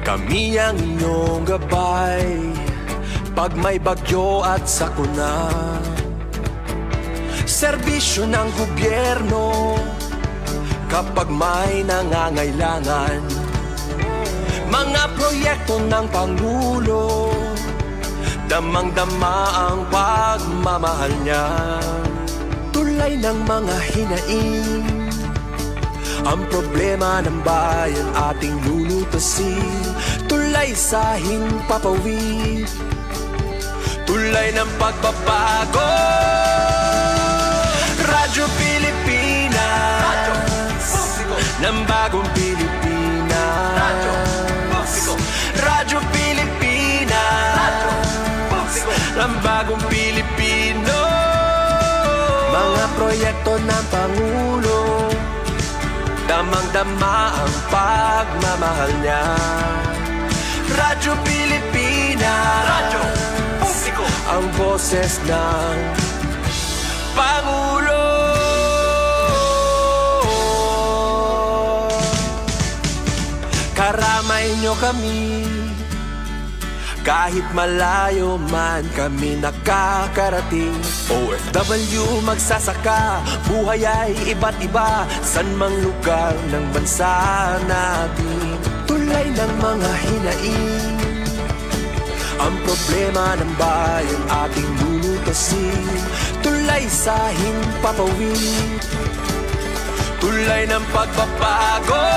Kami ang inyong gabay pag may bagyo at sakuna. Serbisyo ng gobyerno kapag may nangangailangan. Mga proyekto ng Pangulo, damang-dama ang pagmamahal niya. Tulay ng mga hinaing, ang problema ng bayan ating lulutasin. Tulay sa himpapawid, tulay ng pagbabago. Radyo Pilipinas, Radyo Publiko ng bagong Pilipinas. Radyo Publiko, Radyo Pilipinas, Radyo Publiko ng bagong Pilipino. Mga proyekto ng Pangulo, damang-dama ang pagmamahal niya. Radyo Pilipinas, Radyo Publiko, ang boses ng Pangulo. Karamay nyo kami, kahit malayo man kami nakakarating. OFW magsasaka, buhay ay iba't iba, san mang lugar ng bansa natin. Tulay ng mga hinaing, ang problema ng bayan ating lulutasin. Tulay sa himpapawid, tulay ng pagbabago.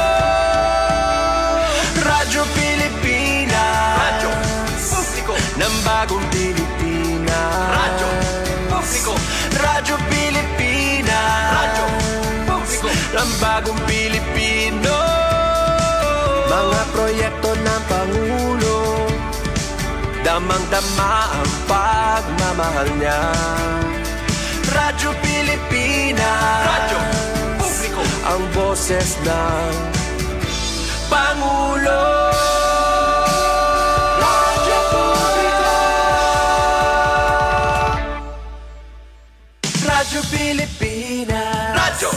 Radyo Pilipinas, Radyo Publiko ng bagong Pilipinas. Radyo Publiko, Radyo Pilipinas, Radyo Publiko ng bagong Pilipino. Mga proyekto ng Pangulo, damang-dama ang pagmamahal niya. Radyo Pilipinas, Radyo Publiko, ang boses ng Pangulo. Radyo Publiko, Radyo Pilipinas, Radyo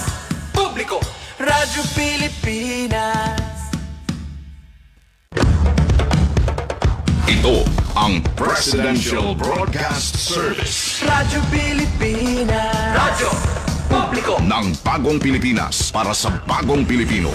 Publiko, Radyo Pilipinas. Ito ang Presidential Broadcast Service. Radyo Pilipinas, Radyo Publiko ng bagong Pilipinas para sa bagong Pilipino.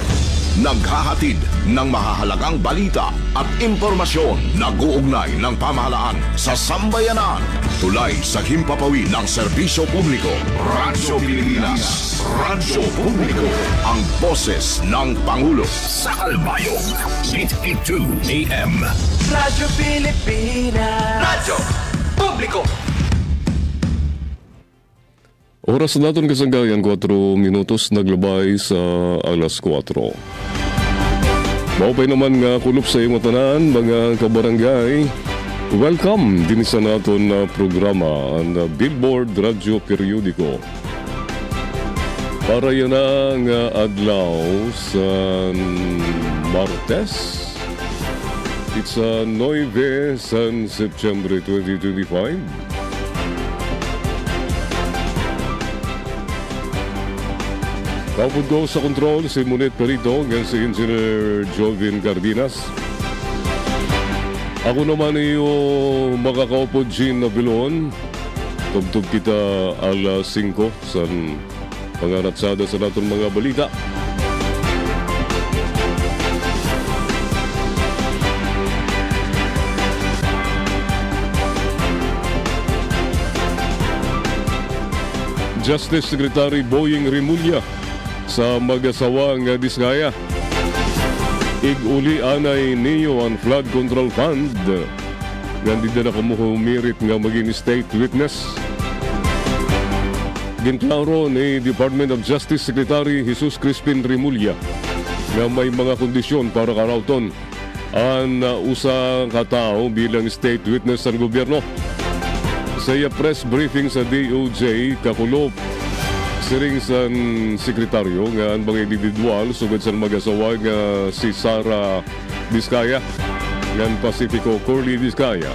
Naghahatid ng mahahalagang balita at impormasyon na guugnay ng pamahalaan sa sambayanan. Tulay sa himpapawid ng serbisyo publiko. Radyo Pilipinas, Radyo Publiko, ang boses ng Pangulo. Sa Albayog, 882 AM. Radyo Pilipinas, Radyo Publiko. Oras natin kasanggayan, 4 minutos naglabay sa alas 4. Maupay naman nga kulop sa iyong tanan, mga kabarangay. Welcome din sa naton na programa ang Billboard Radio Periodiko. Para yan ang adlaw sa Martes. It's 9 September 2025. Kapag ko sa control, si Monet Perito, hanggang si Engineer Jovin Cardenas. Ako naman iyo makakaupo Jean Nabilon. Tugtog kita alas 5 sa pangaratsada sa natin mga balita. Justice Secretary Boying Rimulya sa mag-asawang Diskaya. Ig-uli anay niyo ang flood control fund. Nandito na kumuhumirit nga maging state witness. Ginklaro ni Department of Justice Secretary Jesus Crispin Rimulya na may mga kondisyon para karauton ang usang katao bilang state witness ng gobyerno. Sa press briefing sa DOJ, kakulop siring sa sekretaryo nga ang mga individual sugod sa mag-asawa nga si Sara Diskaya ng Pacifico Corley Diskaya.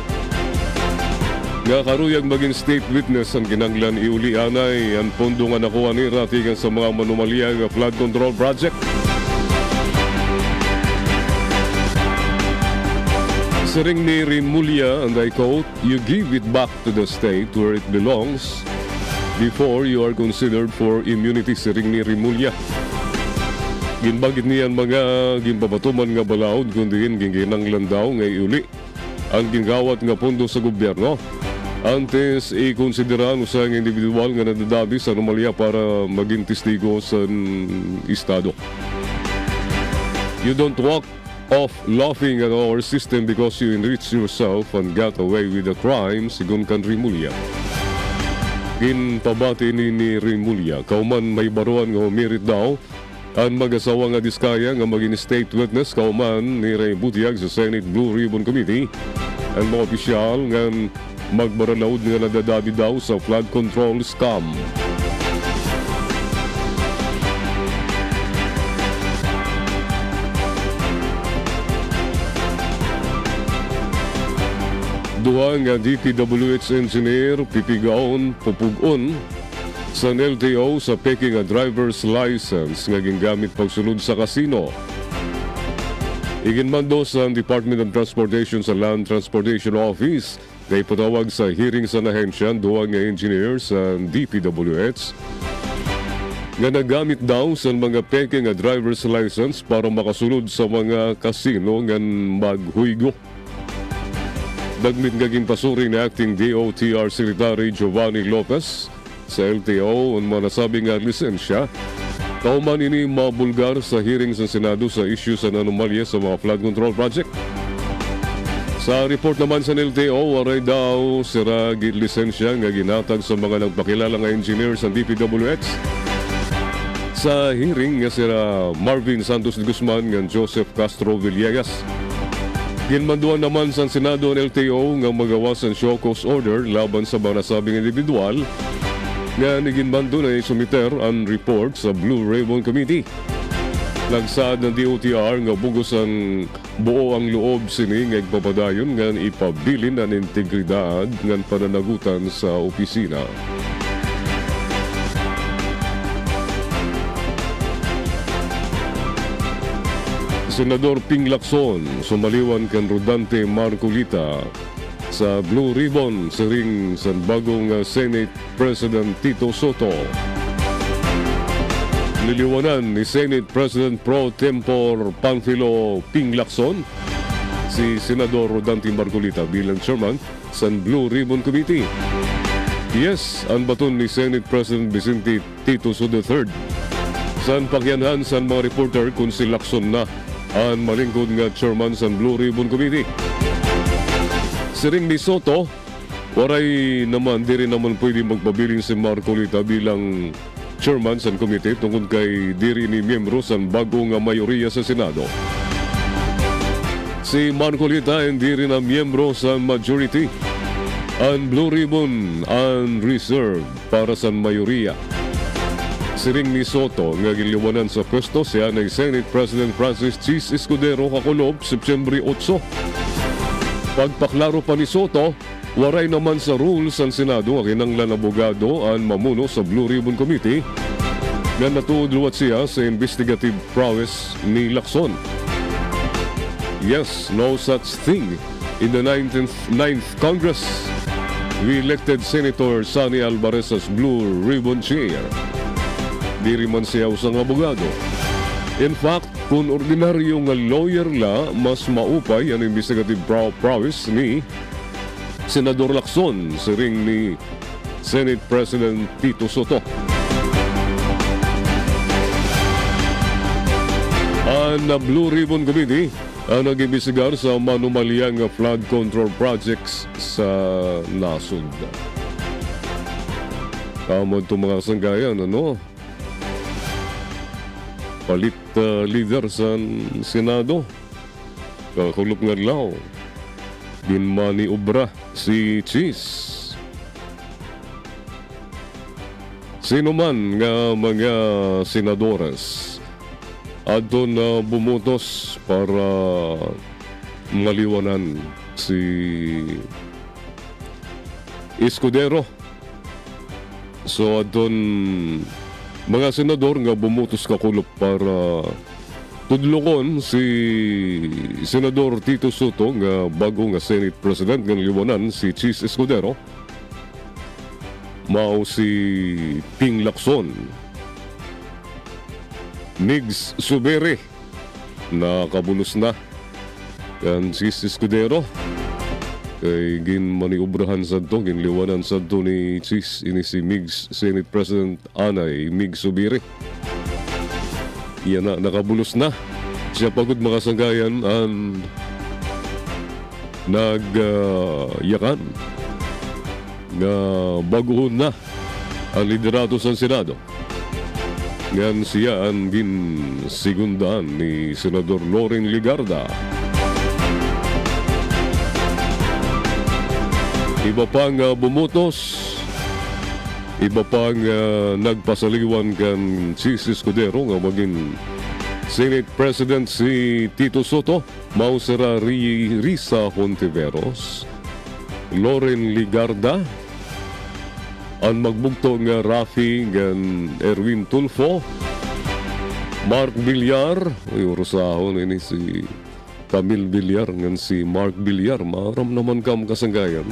Nga karuyang maging state witness ang kinanglan iulianay ang pondo nga nakuha ni ratigan sa mga manumalya nga flood control project. Siring ni Rimulya, and I quote, "You give it back to the state where it belongs before you are considered for immunity." Siring ni Rimulya. Ginbagit niyan mga ginpapatuman nga balaod kundi ginginanglan daw nga iuli ang gingawat nga pondo sa gobyerno. Antes i-konsiderahan usang individual nga nadadabi sa anomalya para maging testigo sa estado. You don't walk off laughing at our system because you enrich yourself and got away with the crime, sigun kan Rimulya. Ginpabati ni Rimulya, kauman may baruan nga humirit daw ang mag-asawa nga diskaya nga maging state witness kauman ni Ray Butiag sa Senate Blue Ribbon Committee. Ang mga opisyal nga magbaralaod nga nadadabi daw sa flood control scam. Duha nga DPWH engineer pipigaon pupugon sa LTO sa peking nga driver's license nga gingamit pagsunod sa kasino. Iginmando sa Department of Transportation sa Land Transportation Office na ipatawag sa hearing sa ahensya duha nga engineer sa DPWH nga nagamit daw sa mga peking nga driver's license para makasunod sa mga kasino nga maghuygo. Dagmit nga ginpasuri ni Acting DOTR Secretary Giovanni Lopez sa LTO ang mga nasabing nga lisensya. Kauman ini mabulgar sa hearing sa Senado sa issue sa anomalya sa mga flood control project. Sa report naman sa LTO, waray daw sira lisensya nga ginatag sa mga nagpakilala nga engineer sa DPWH. Sa hearing nga sira Marvin Santos de Guzman nga Joseph Castro Villegas. Ginmanduan naman sa Senado ng LTO nga magawas ang show cause order laban sa mga nasabing individual nga niginmando na isumiter ang report sa Blue Ribbon Committee. Nagsaad ng DOTR nga bugos ang buo ang loob sini nga igpapadayon nga ipabilin ang integridad ng pananagutan sa opisina. Senador Ping Lacson sumaliwan kan Rodante Marcolita sa Blue Ribbon siring sa bagong Senate President Tito Soto. Niliwanan ni Senate President Pro Tempore Panfilo Ping Lacson si Senador Rodante Marcolita bilang chairman sa Blue Ribbon Committee. Yes, ang baton ni Senate President Vicente Tito Soto III. San pakyanhan sa mga reporter kung si Lacson na ang malingkod nga chairman sa Blue Ribbon Committee. Siring ni Soto, waray naman, di rin naman pwede magpabiling si Marcolita bilang chairman sa committee tungkol kay diri ni miyembro sa bagong mayoriya sa Senado. Si Marcolita hindi rin na miyembro sa majority. Ang Blue Ribbon ang reserve para sa mayoriya. Siring ni Soto nga giliwanan sa pwesto siya ng Senate President Francis Chis Escudero kakulob September 8. Pagpaklaro pa ni Soto, waray naman sa rules ang Senado ang kinanglan abogado ang mamuno sa Blue Ribbon Committee na natudluwat siya sa investigative prowess ni Lacson. Yes, no such thing. In the 9th Congress, we elected Senator Sonny Alvarez as Blue Ribbon Chair. Di rin man siya usang abogado. In fact, kung ordinaryo nga lawyer la, mas maupay ang investigative prowess ni Senador Lacson sa ring ni Senate President Tito Soto. Ang Blue Ribbon Committee ang nag-imbisigar sa manumalyang flood control projects sa nasod. Kamod itong mga sanggayan, ano? Palit leader sa Senado. Kakulop nga law. Dinmani obra si Chis. Sino man nga mga senadores adto na bumutos para maliwanan si Escudero. So adton mga senador nga bumutos kakulop para Tudlokon si Senador Tito Soto nga bago nga Senate President ng liwanan si Chis Escudero. Mao si Ping Lacson, Nigs Subere na kabulos na kan Chis Escudero kay gin maniubrahan sa to, ginliwanan sa to ni Chis ini si Migs Senate President Anay Migs Subere. Yan na, nakabulos na. Siya pagod makasanggayan ang nagyakan nga baguhon na ang liderato sa Senado. Ngayon siya ang ginsigundaan ni Senador Loren Ligarda. Iba pang bumutos, iba pang nagpasaliwan kan Chis Escudero nga maging Senate President si Tito Soto, Mausera Risa Hontiveros, Loren Ligarda, ang magbugto nga Rafi ngan Erwin Tulfo, Mark Villar, ay urusahon ini si Camille Villar ngan si Mark Villar, maram naman kam kasanggayan.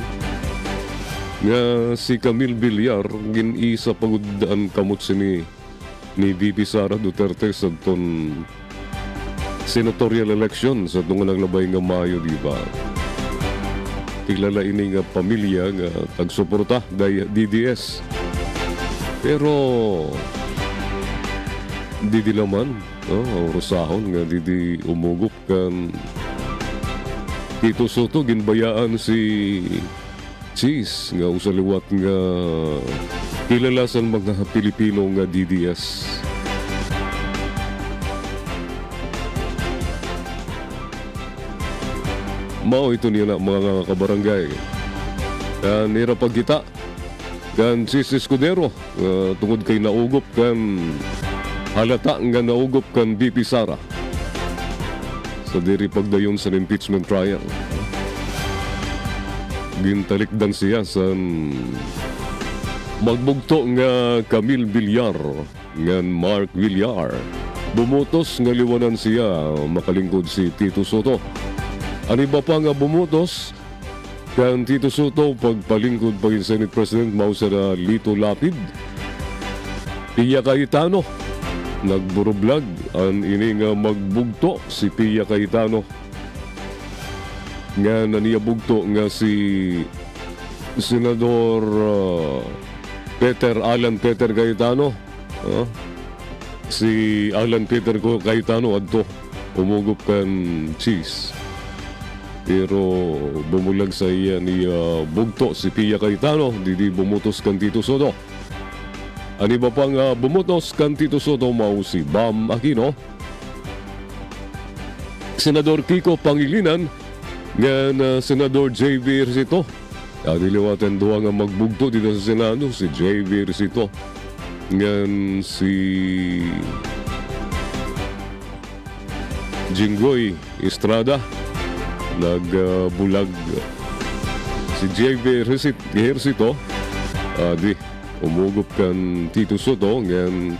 Nga si Camille Villar gin-isa pagudaan kamot sini ni VP Sara Duterte sa ton senatorial election sa itong naglabay nga Mayo, di ba? Tiglala ini nga pamilya nga tagsuporta DDS. Pero di naman rusahon nga di umugop kan Tito Soto ginbayaan si Chis nga usaliwat nga kilala sa mga Pilipino nga DDS. Mao ito niya na mga kabarangay. Nira pagkita kan Chis Escudero tungod kay naugop kan halata nga naugop kan BP Sara sa diri pagdayon sa impeachment trial. Gintalikdan siya sa magbugto nga Camille Villar ngan Mark Villar. Bumutos nga liwanan siya makalingkod si Tito Soto. Ang iba pa nga bumutos kan Tito Soto pagpalingkod paging Senate President Mausera Lito Lapid, Pia Cayetano. Nagburublag ang ini nga magbugto si Pia Cayetano nga naniyabugto nga si Senador Alan Peter Cayetano. Si Alan Peter Cayetano adto umugop kan Chis. Pero bumulag sa iya ni bugto si Pia Cayetano, di bumutos kan Tito Soto. Ano ba pang bumutos kan Tito Soto mao si Bam Aquino, Senador Kiko Pangilinan, nga Senador J.V. Ejercito. Niliwatan doon nga magbugto dito sa Senado si J.V. Ejercito. Ngan si Jinggoy Estrada. Nagbulag si J.V. Ejercito. Di umugop kan Tito Soto. Ngan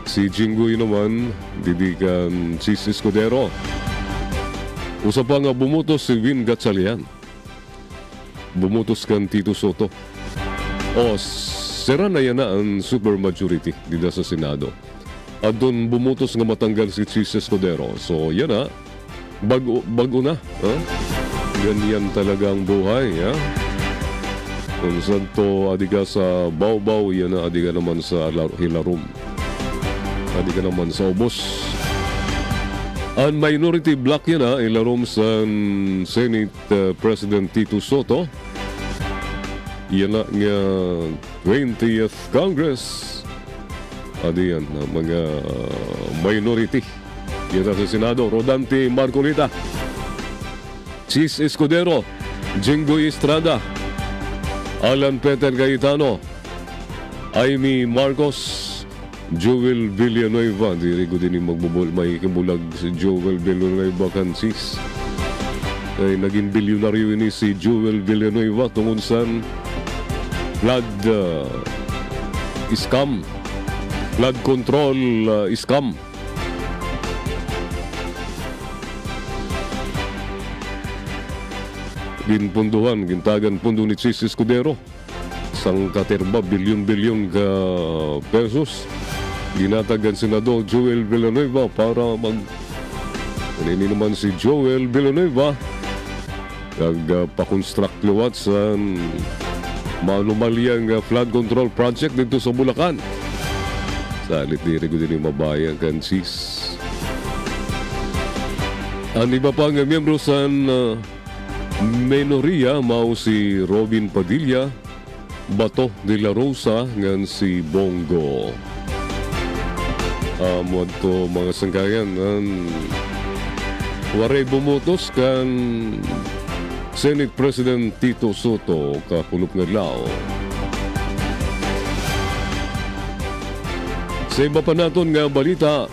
si Jinggoy naman didikan Chis Escudero. Usa pa nga bumutos si Vin Gatchalian. Bumutos kan Tito Soto. Sira na yan na ang supermajority dito sa Senado. At doon bumutos nga matanggal si Chis Escudero. So yan na, bago na. Ganyan talaga ang buhay. Kung saan to adiga sa Baw-Baw, yan na adiga naman sa Hilarum. Adiga naman sa Obos. Ang minority block yan ilarom sa Senate President Tito Soto. Yan na nga 20th Congress. Adi yan, mga minority. Yan na sa Senado, Rodante Marcolita, Chis Escudero, Jinggoy Estrada, Alan Peter Cayetano, Amy Marcos, Joel Villanueva. Diri ko din magbubol may kibulag si Joel Villanueva kan Chis. Ay naging bilyonaryo ini si Joel Villanueva tungod sa flood scam, flood control scam. ginpunduhan, gintagan pundo ni Chis Escudero. Sang katerba, bilyon-bilyon ka pesos. Ginatagan Senador Joel Villanueva para Kanini naman si Joel Villanueva nagpakonstruct luwat sa manumalyang flood control project dito sa Bulacan. Salit diri ko din yung mabayan kan Chis. Ang iba pang miyembro sa Menoria mao si Robin Padilla, Bato de la Rosa ngan si Bongo. Modto mga sangkayan waray bumutos kan Senate President Tito Soto kakulop nga lao. Sa iba pa naton nga balita,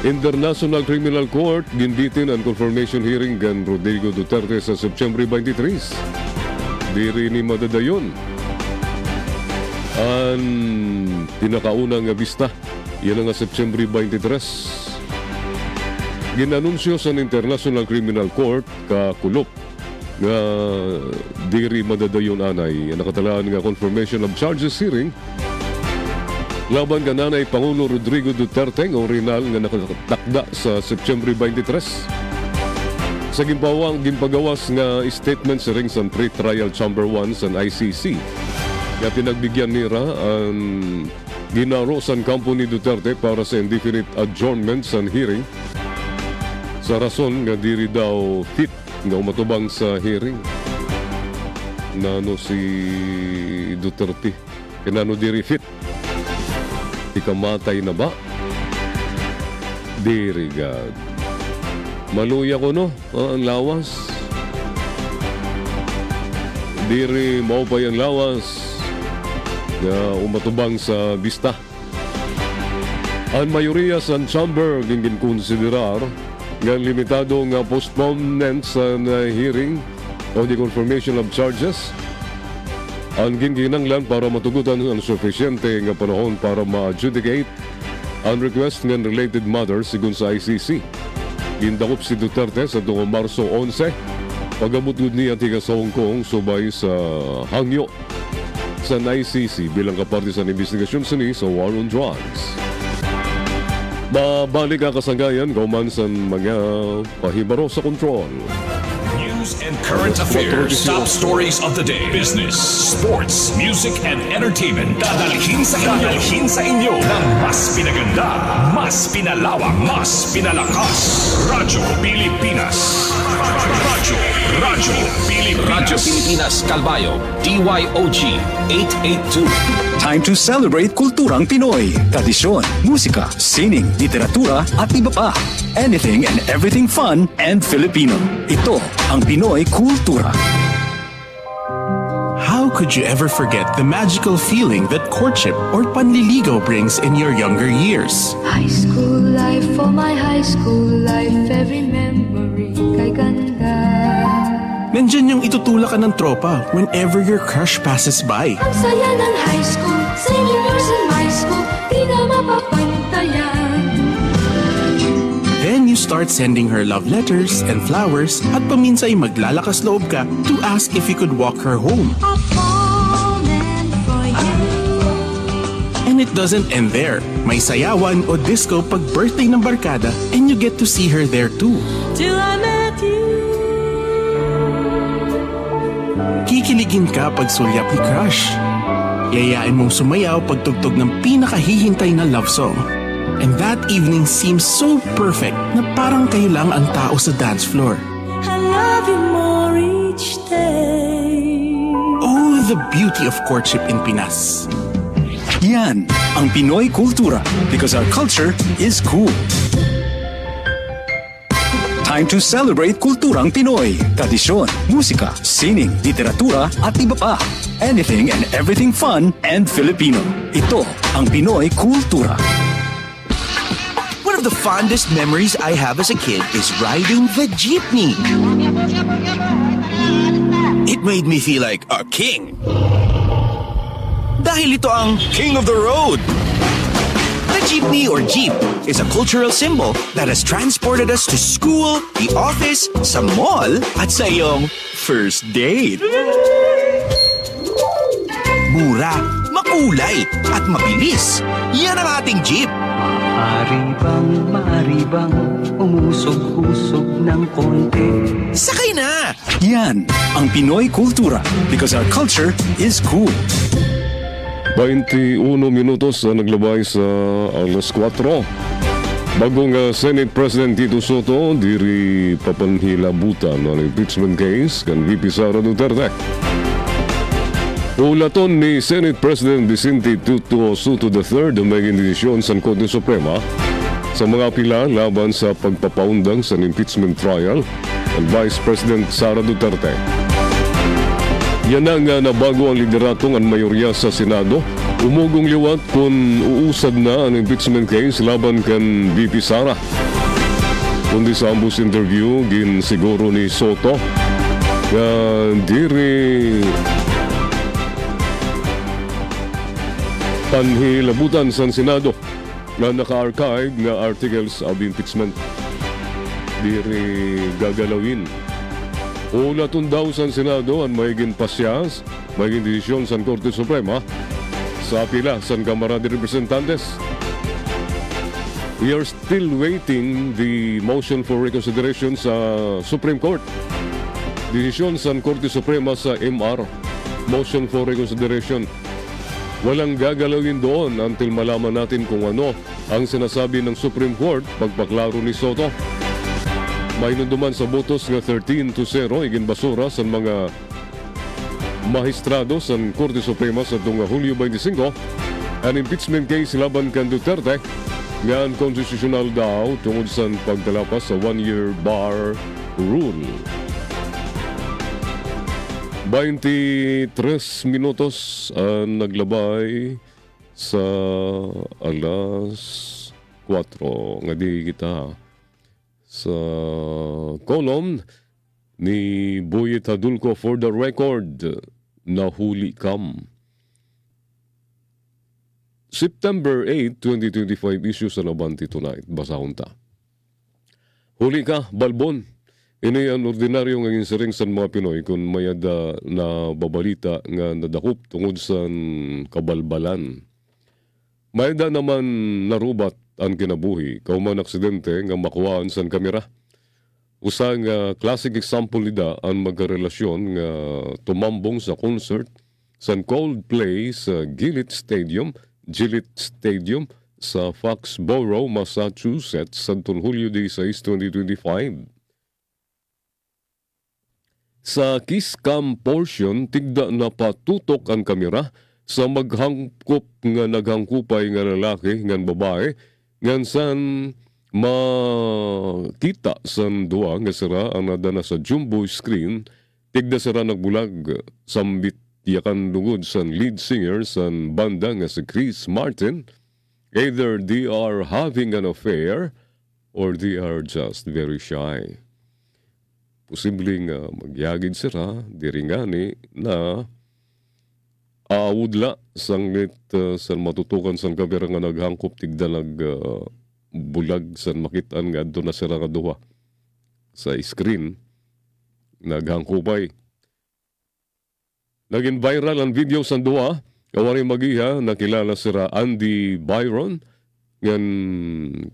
International Criminal Court ginbitin ang confirmation hearing kan Rodrigo Duterte sa September 23. Diri ni madadayon ang pinakaunang bista, yan nga September 23. Ginanunsyo sa International Criminal Court kakulop nga diri madadayon anay nakatalaan nga confirmation of charges hearing laban ka nanay Pangulo Rodrigo Duterte nga original nga nakatakda sa September 23. Sa gimpagawas nga statement sa ring sa pre-trial chamber 1 sa ICC nga pinagbigyan nira ang ginaro sa kampo ni Duterte para sa indefinite adjournment sa hearing sa rason nga diri daw fit nga umatubang sa hearing. Nano si Duterte kinano diri fit ikamatay na ba? Diri God maluya ko no ang lawas diri maupay ang lawas nga umatubang sa bista. Ang mayoriya sa chamber gingin konsiderar nga limitado nga postponement sa hearing o the confirmation of charges. Ang ginginanglan para matugutan ang sufisyente nga panahon para ma-adjudicate ang request ng related matters sigun sa ICC. Gindakop si Duterte sa 2 Marso 11 pagabot niya tiga sa Hong Kong subay sa hangyo sa ICC bilang kaparte sa investigasyon sini sa war on drugs. Mabalik ang kasanggayan kauman sa mga pahibaro sa kontrol. News and current affairs, top stories of the day, business, sports, music, and entertainment. Dadalhin sa inyo ng mas pinaganda, mas pinalawak, mas pinalakas. Radyo Pilipinas. Radyo Pilipinas Calbayo, DYOG 882. Time to celebrate kulturang Pinoy. Tradisyon, musika, sining, literatura at iba pa. Anything and everything fun and Filipino. Ito ang Pinoy Kultura. How could you ever forget the magical feeling that courtship or panliligaw brings in your younger years? High school life, for my high school life, every memory kay ganda. Nandyan yung itutulak ka ng tropa whenever your crush passes by. Ang saya ng high school, singing years in my school, di na mapapantayan. Then you start sending her love letters and flowers at paminsay maglalakas loob ka to ask if you could walk her home. I've fallen for you. And it doesn't end there. May sayawan o disco pag birthday ng barkada and you get to see her there too. Till I met you. Kikiligin ka pag sulyap ni crush. Yayain mong sumayaw pagtugtog ng pinakahihintay na love song. And that evening seems so perfect na parang kayo lang ang tao sa dance floor. I love you more each day. Oh, the beauty of courtship in Pinas. Yan ang Pinoy Kultura because our culture is cool. Time to celebrate kulturang Pinoy. Tradisyon, musika, sining, literatura at iba pa. Anything and everything fun and Filipino. Ito ang Pinoy Kultura. One of the fondest memories I have as a kid is riding the jeepney. It made me feel like a king. Dahil ito ang King of the Road. The jeepney or jeep is a cultural symbol that has transported us to school, the office, sa mall, at sa iyong first date. Mura, makulay, at mabilis. Yan ang ating jeep. Maaari bang umusog-usog ng konti? Sakay na! Yan ang Pinoy Kultura because our culture is cool. 21 minutos na naglabay sa alas 4. Bagong Senate President Tito Soto diri papanhilabutan ng impeachment case kan VP Sara Duterte. Ulaton ni Senate President Vicente Tuto Soto III ang maging desisyon sa Korte Suprema sa mga pila laban sa pagpapaundang sa impeachment trial ng Vice President Sara Duterte. Yan ang nabago ang lideratong ang mayorya sa Senado. Umugong liwat kung uusad na ang impeachment case laban kan VP Sara. Kundi sa ambus interview, gin siguro ni Soto na diri panhilabutan sa Senado na naka-archive na articles of impeachment. Diri gagalawin. Ulatun daw sa Senado ang maiging pasyas, maiging desisyon sa Korte Suprema sa pila sa Kamara de Representantes. We are still waiting the motion for reconsideration sa Supreme Court. Desisyon sa Korte Suprema sa MR, motion for reconsideration. Walang gagalawin doon until malaman natin kung ano ang sinasabi ng Supreme Court pagpaklaro ni Soto. May nunduman sa botos nga 13-0 igin basura sa mga mahistrado sa Korte Suprema sa tunga Hulyo 25 ang impeachment case laban kan Duterte nga unconstitutional daw tungod sa pagdalapas sa 1-year bar rule. 23 minutos ang naglabay sa alas 4. Nga di kita sa column ni Boyet Hadulco for the record, nahuli kam. September 8, 2025 issue sa Nabanti Tonight. Basahon ta. Huli ka, Balbon. Ini ang ordinaryong ang insiring sa mga Pinoy kung mayada na babalita nga nadakop tungod sa kabalbalan. Mayada naman narubat ang kinabuhi, kauman aksidente nga makuhaan sa kamera. Usang classic example nida ang magkarelasyon nga tumambong sa concert sa Coldplay sa Gillette Stadium sa Foxborough, Massachusetts sa Hulyo 16, 2025. Sa kiss cam portion, tigda na patutok ang kamera sa maghangkop nga naghangkupay nga lalaki ngan babae ngan san makita san duwa nga sira ang nadana sa jumbo screen. Tigda sira nagbulag sambit yakan lungod san lead singer san banda nga si Chris Martin. Either they are having an affair or they are just very shy. Posibleng magyagid sira, diringani na aawudla sanglit sa matutukan sa kamera nga naghangkop tigda bulag sa makitaan nga doon na sira nga duha sa screen naghangkupay. Naging viral ang video sa duha, kawari magiha nakilala sira Andy Byron ngan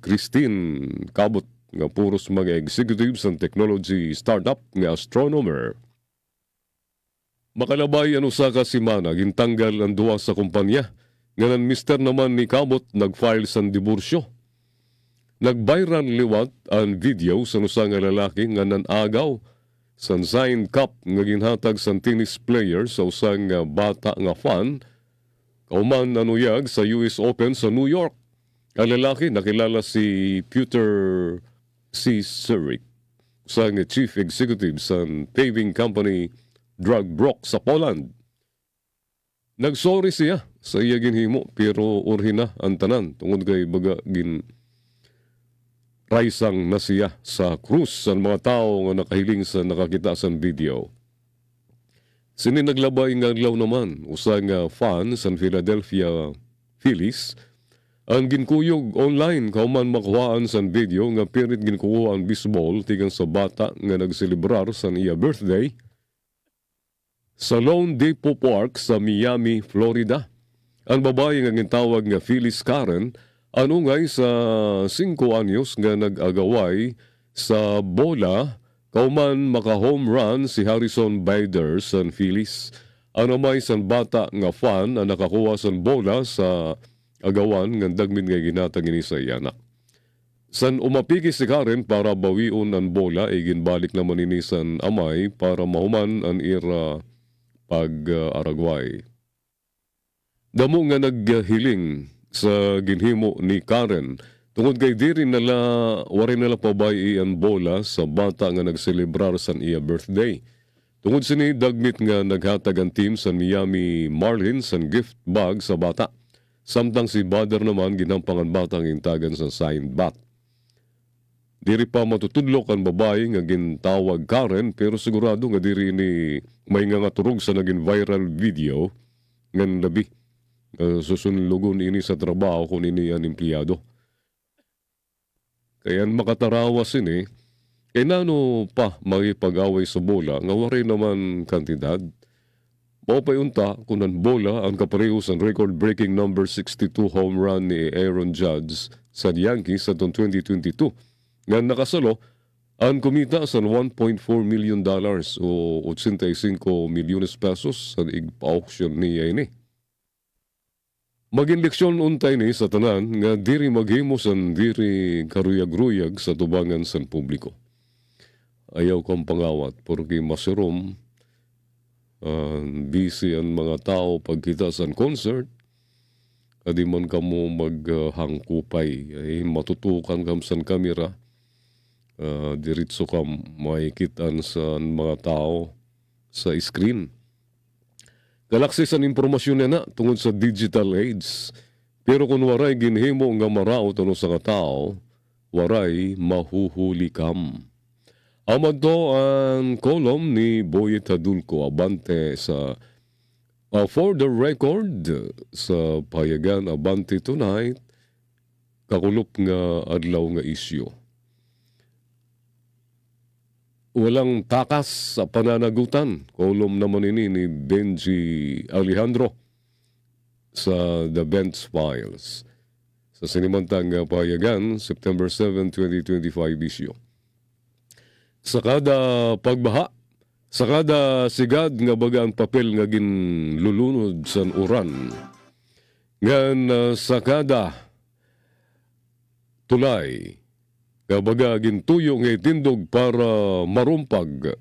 Christine Cabot nga puros mga executives ng technology startup nga astronomer. Makalabay ano sa kasimana, gintanggal ang duwa sa kumpanya. Ngayon mister naman ni Cabot nag-file sa diborsyo. Nag-viral liwat ang video sa nusa nga lalaki nga nanagaw sa sign cup nga ginhatag sa tennis player sa usang bata nga fan. Kauman nanuyag sa US Open sa New York. Ang lalaki nakilala si Peter C. Surik, isang chief executive sa paving company Dragbrock sa Poland. Nagsorry siya sa iya ginhimo pero urhi na ang tanan tungod kay baga gin raisang na siya sa krus sa mga tao nga nakahiling sa nakakita sa video. Sini naglabay nga adlaw naman usang fan sa Philadelphia Phillies ang ginkuyog online kauman makuhaan sa video nga pirit ginkuha ang baseball tigang sa bata nga nagselebrar sa iya birthday sa Lone Depot Park sa Miami, Florida. Ang babae nga gintawag nga Phyllis Karen anungay sa 5 anyos nga nag-agaway sa bola kauman maka-home run si Harrison Bader sa Phyllis. Ano may san bata nga fan ang nakakuha sa bola sa agawan nga dagmin nga ginatag ini sa iyanak. San umapigi si Karen para bawion ang bola ay ginbalik naman ini san amay para mahuman ang ira pag-aragway. Damo nga naghiling sa ginhimo ni Karen tungod kay diri nala wari nala pabay ang bola sa bata nga nagselebrar san iya birthday. Tungod sini dagmit nga naghatag ang team sa Miami Marlins ang gift bag sa bata. Samtang si Bader naman ginampangan batang intagan sa signed bat. Diri pa matutudlok ang babae nga gintawag Karen pero sigurado nga diri ni may nga turog sa naging viral video ngan labi susunlugon ini sa trabaho kung ini ang empleyado. Kaya makatarawas ini kay nano pa makipag-away sa bola nga waray naman kantidad. Maupayunta kung ang bola ang kaparehos ang record-breaking number 62 home run ni Aaron Judge sa Yankees sa 2022. Nga nakasalo, ang kumita sa $1.4 million o 85 milyones pesos sa igpa-auction niya ini. Mag-inleksyon untay ni sa tanan nga diri maghimo san diri karuyag-ruyag sa tubangan san publiko. Ayaw kang pangawat porque masirom busy ang mga tao pagkita sa concert. Adi man kamo maghangkupay ay matutukan kam sa kamera. Diritso ka makikitan sa mga tao sa screen. Galaksis ang impormasyon na tungod sa digital age. Pero kung waray ginhimo nga maraot ano sa tao, waray mahuhuli kam. Amad to ang kolom ni Boyet Hadulco Abante sa For the Record sa payagan Abante Tonight, kakulop nga adlaw nga isyo. Walang takas sa pananagutan. Kolom naman ini ni Benji Alejandro sa The Bench Files. Sa sinimantang payagan, September 7, 2025 isyo. Sa kada pagbaha, sa kada sigad nga baga ang papel nga ginlulunod sa uran, ngan sa kada tulay, kabaga gintuyo nga itindog para marumpag.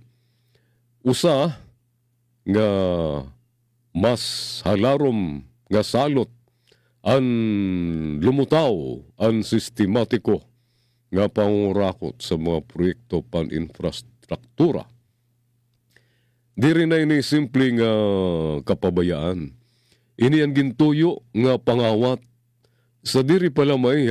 Usa nga mas halarom nga salot ang lumutaw ang sistematiko nga pangurakot sa mga proyekto pan-infrastruktura. Di rin na ini simpleng kapabayaan. Ini ang gintuyo nga pangawat sa diri pala may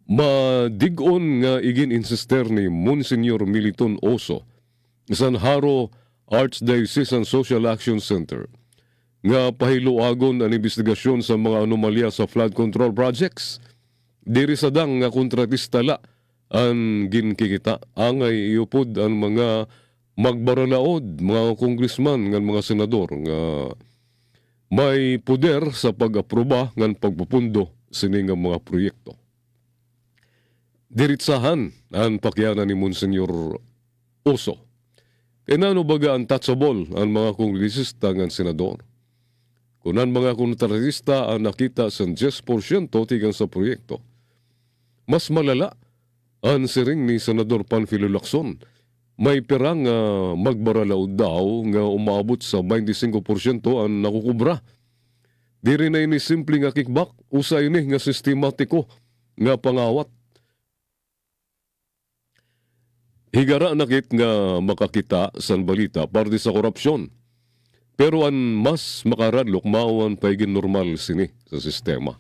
madigon nga igin insister ni Monsignor Militon Oso San Haro Archdiocesan Social Action Center nga pahiluagon ang investigasyon sa mga anomalya sa flood control projects. Diri sadang nga kontratista la ang ginkikita angay iupod ang mga magbaralaod, mga congressman ng mga senador nga may poder sa pag-aproba ng pagpupundo sining mga proyekto. Diritsahan ang pakyanan ni Monsignor Oso. Kaya baga untouchable ang mga kongresista ng senador. Kung ang mga kontratista ang nakita sa 10% tigang sa proyekto, mas malala ang siring ni Senador Panfilo Lacson. May perang magbaralaod daw nga umabot sa 25% ang nakukubra. Di rin na ini simple nga kickback, usa ini nga sistematiko nga pangawat. Higara nakit nga makakita san balita parte sa korupsyon. Pero ang mas makaradlok mauan paigin normal sini sa sistema.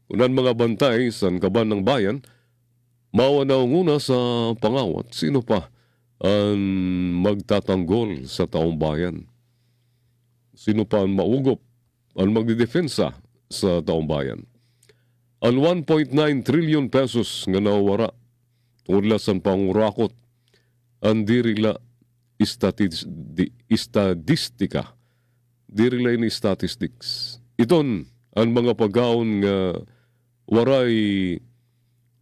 Unan mga bantay san kaban ng bayan, mauan na una sa pangawat. Sino pa ang magtatanggol sa taong bayan? Sino pa ang maugop, ang magdidefensa sa taong bayan? Ang 1.9 trillion pesos nga nawara tungod sa pangurakot, ang dirila Estadistika. Diri lain ni statistics. Iton ang mga pagkaon nga waray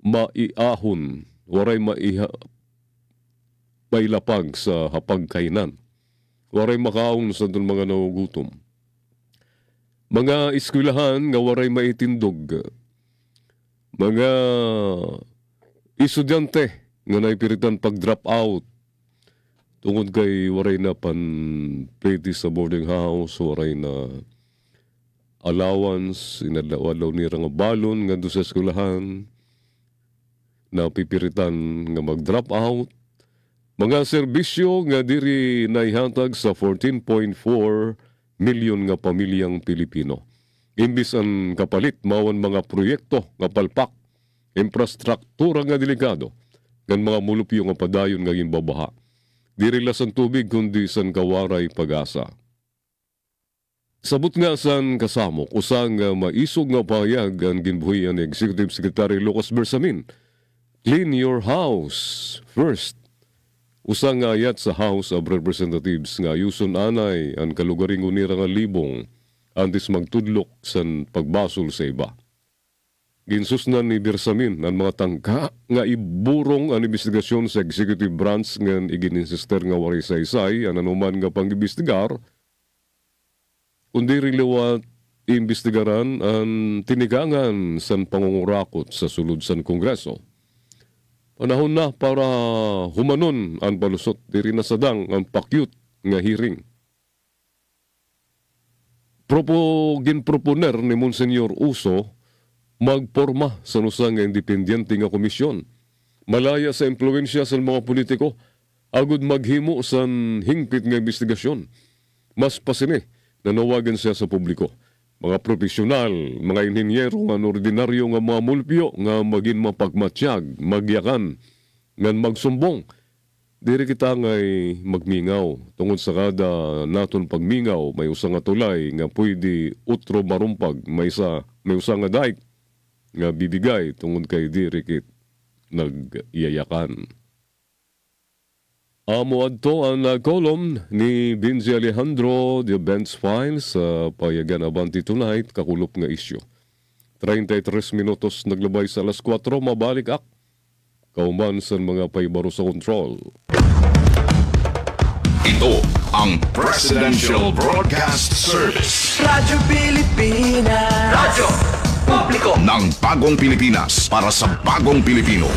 maiahon, waray mailapag sa hapagkainan. Waray makaon sa itong mga nagugutom. Mga eskwelahan nga waray maitindog. Mga estudyante nga naipiritan pag-drop out. Tungod kay waray na pwede sa boarding house, waray na allowance, inadlaw nira nga balon nga doon sa eskwelahan, na pipiritan nga mag-drop out. Mga serbisyo nga diri naihatag sa 14.4 milyon nga pamilyang Pilipino. Imbis ang kapalit, mawan mga proyekto nga palpak, infrastruktura nga delikado, ng mga mulupyo nga padayon nga gimbabaha. Diri lasan tubig kundi san kawaray pag-asa. Sabot nga san kasamok, usang maisog nga payag ang ginbuhian ni Executive Secretary Lucas Bersamin. Clean your house first. Usang nga ayat sa House of Representatives nga yuson anay ang kalugaring unira nga libong antes magtudlok san pagbasol sa iba. Ginsusnan ni Bersamin ang mga tangka nga iburong ang investigasyon sa executive branch nga igininsister nga waray saysay ang anuman nga pang-imbestigar, kundi rilawat iimbestigaran ang tinigangan san pangungurakot sa sulod san Kongreso. Panahon na para humanon ang palusot, diri na sadang ang pakyut nga hearing. Ginproponer ni Monsignor Uso magporma sa nusang nga independyente nga komisyon. Malaya sa impluensya sa mga politiko, agud maghimo sa hingpit nga investigasyon. Mas pasini, nanawagan siya sa publiko. Mga profesional, mga inhinyero nga ordinaryo nga mga mulpyo nga maging mapagmatsyag, magyakan, nga magsumbong. Diri kita ngay magmingaw. Tungod sa kada naton pagmingaw, may usang nga tulay nga pwede utro marumpag, may usang nga daik nga bibigay tungod kay dirikit nag-iyayakan. Amo adto ang kolom ni Binzi Alejandro de Benz Files sa Payagan Abante Tonight, kakulop nga isyu. 33 minutos naglabay sa alas 4, mabalik ak. Kauman sa mga paibaro sa control. Ito ang Presidential Broadcast Service. Radyo Pilipinas. Radyo Publiko ng Bagong Pilipinas para sa Bagong Pilipino.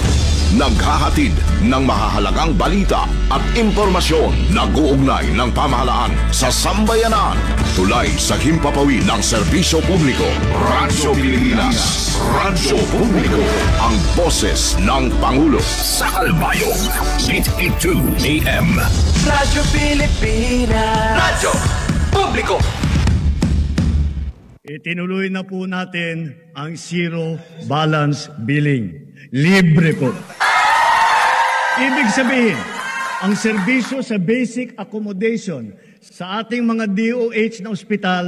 Naghahatid ng mahahalagang balita at impormasyon. Nag-uugnay ng pamahalaan sa sambayanan. Tulay sa himpapawid ng serbisyo publiko. Radyo Pilipinas. Radyo Publiko. Ang boses ng Pangulo. Sa Albayog, 882 AM. Radyo Pilipinas. Radyo Publiko. Itinuloy na po natin ang zero balance billing. Libre po. Ibig sabihin, ang serbisyo sa basic accommodation sa ating mga DOH na ospital,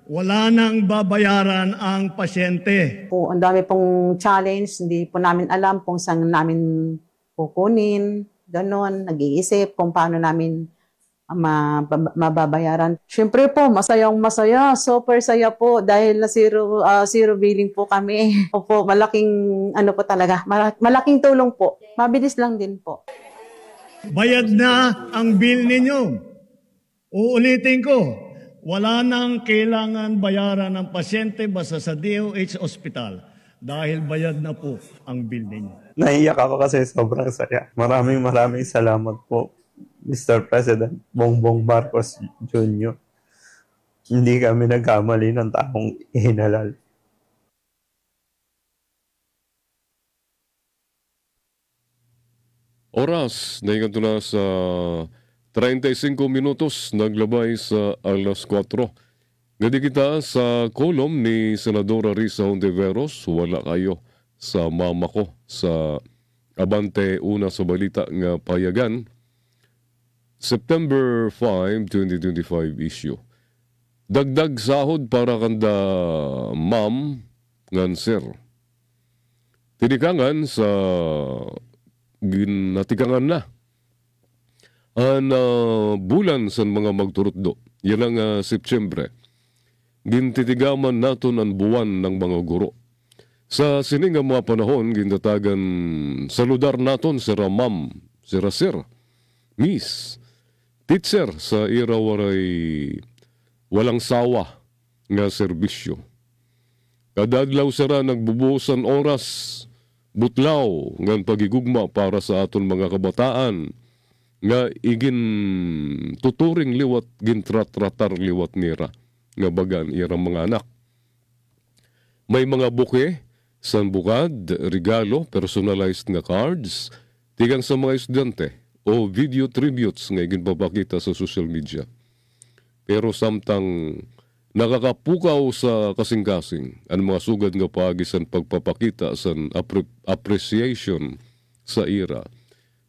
wala nang babayaran ang pasyente. Ang dami pong challenge, hindi po namin alam kung saan namin kukunin, ganon, nag-iisip kung paano namin mababayaran. Siyempre po, masaya, super saya po dahil na zero billing po kami. Opo, malaking po talaga, malaking tulong po. Mabilis lang din po. Bayad na ang bill ninyo. Uulitin ko, wala nang kailangan bayaran ng pasyente basta sa DOH Hospital dahil bayad na po ang bill ninyo. Naiyak ako kasi sobrang saya. Maraming salamat po, Mr. President Bongbong Marcos Jr. Hindi kami nagkamali ng taong hinalal. Oras, naingat na sa 35 minutos, naglabay sa alas 4. Ngadi kita sa kolom ni Senadora Risa Hontiveros, wala kayo sa mama ko sa Abante Una sa balita nga payagan. September 5, 2025 issue. Dagdag sahod para kanda ma'am ngan sir. Tinikangan sa ginatikangan na Ang bulan sa mga magturutdo, yan ang Septyembre. Gintitigaman naton ang buwan ng mga guro. Sa sining nga mga panahon, gintatagan saludar naton sira ma'am, sira sir, miss, teacher sa ira walang sawa nga serbisyo. Kadadlaw sira nagbubuosan oras, butlaw ngan pagigugma para sa aton mga kabataan nga igin tuturing liwat gintratratar liwat nira nga bagan irang mga anak. May mga buke, sanbukad, regalo, personalized nga cards, tigang sa mga estudyante o video tributes nga igin papakita sa social media. Pero samtang nakakapukaw sa kasing-kasing ang mga sugad nga paagi sa pagpapakita sa appreciation sa ira.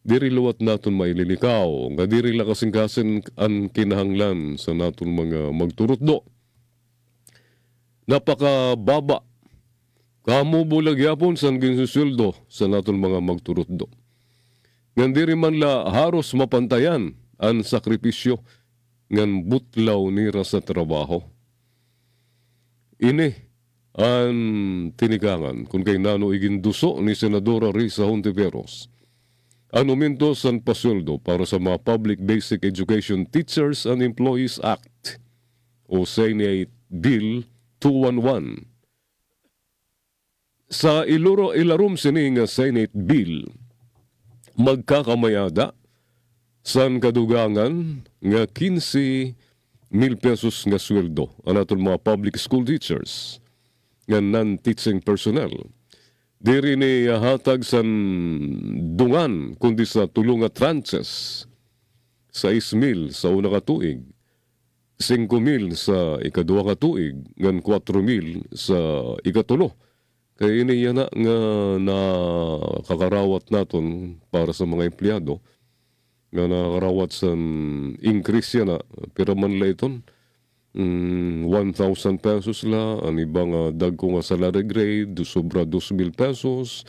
Diri luwat naton maililikaw, nga diri la kasing-kasing ang kinahanglan sa naton mga magturutdo. Napakababa. Kamu bulag yapon sa ginsusuldo sa naton mga magturutdo. Ngan diri man la haros mapantayan ang sakripisyo ngan butlaw nira sa trabaho. Ini ang tinigangan kung kay nano iginduso ni Senadora Risa Hontiveros. Ang uminto sa pasweldo para sa mga Public Basic Education Teachers and Employees Act o Senate Bill 211. Sa ilarum sining Senate Bill, magkakamayada sa kadugangan nga 15,000 pesos nga sweldo ang aton mga public school teachers nga non-teaching personnel. Diri ni hatag sa dungan kundi sa tulunga tranches 6,000 sa una ka tuig, 5,000 sa ikaduha ka tuig, ngan 4,000 sa ikatulo. Kaya ini yan nga nakakarawat naton para sa mga empleyado nga nakarawat sa increase yan pero man la iton 1,000 pesos la, ang ibang dagko nga salary grade, sobra 2,000 pesos.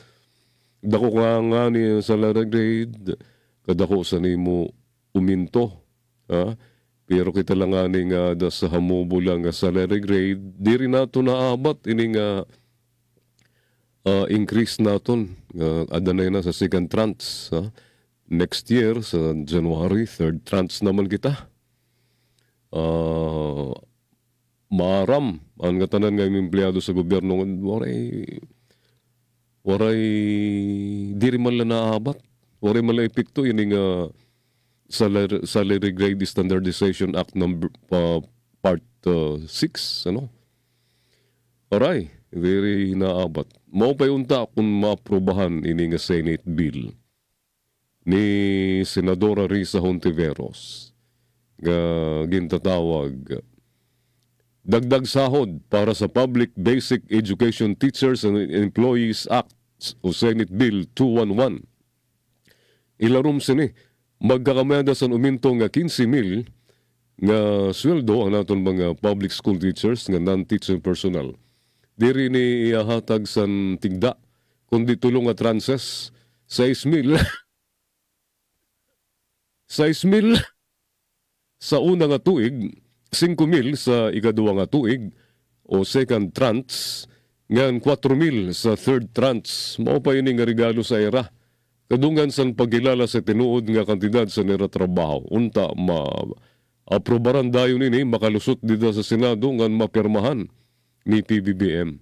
Dako nga ni salary grade, kadako sa nimo uminto. Pero kita lang nga ni nga da sa hamubo lang nga salary grade, di rin nato naabat, ini nga increase naton, adanay na sa second tranche. Next year, sa January, third tranche naman kita. Maaram ang katanan nga yung empleyado sa gobyerno waray diri man lang naabat, waray man lang epekto yun nga Salary Grade Standardization Act number part 6 aray diri naabat. Mao pay unta kung maaprobahan ini nga Senate Bill ni Senadora Risa Hontiveros nga gintatawag dagdag sahod para sa Public Basic Education Teachers and Employees Act o Senate Bill 211. Ilarum sini magkakamada sa uminto nga 15,000 nga sweldo ang naton mga public school teachers nga non-teaching personnel. Diri ni ihatag sa tigda kundi tulong nga tranches 6,000 6,000 sa una nga tuig, 5,000 sa ikaduha nga tuig o second tranche, ngan 4,000 sa third tranche. Mao pa ini nga regalo sa era. Kadungan san pagkilala sa tinuod nga kantidad sa nira trabaho. Unta aprobaran dayon ini makalusot dito sa Senado ngan mapirmahan ni PBBM.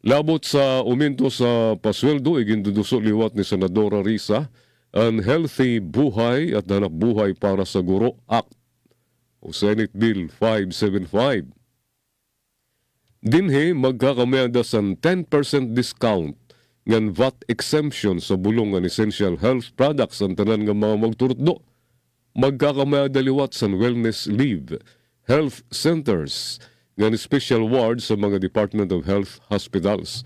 Labot sa uminto sa pasweldo iginduduso liwat ni Senadora Risa ang Healthy Buhay at Hanap Buhay para sa Guro Act o Senate Bill 575. Dinhe magkakameda sa 10% discount ngan VAT exemption sa bulong ng essential health products ang tanan nga mga magturutdo. Magkakameda liwat sa wellness leave, health centers, ngan special wards sa mga Department of Health hospitals.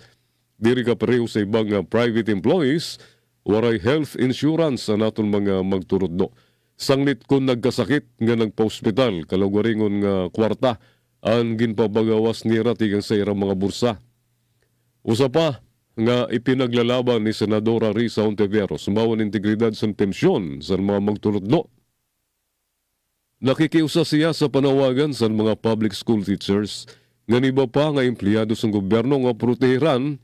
Diri ka pareho sa ibang private employees, waray health insurance sa naton mga magturutdo. Sanglit kung nagkasakit nga nagpa-hospital, kalagaringon nga kwarta, ang ginpabagawas nira tigang sa irang mga bursa. Usa pa nga ipinaglalaban ni Senadora Risa Hontiveros, sumawan integridad sa pensyon sa mga magturutdo. Nakikiusa siya sa panawagan sa mga public school teachers nga iba pa nga empleyado sa gobyerno nga protehiran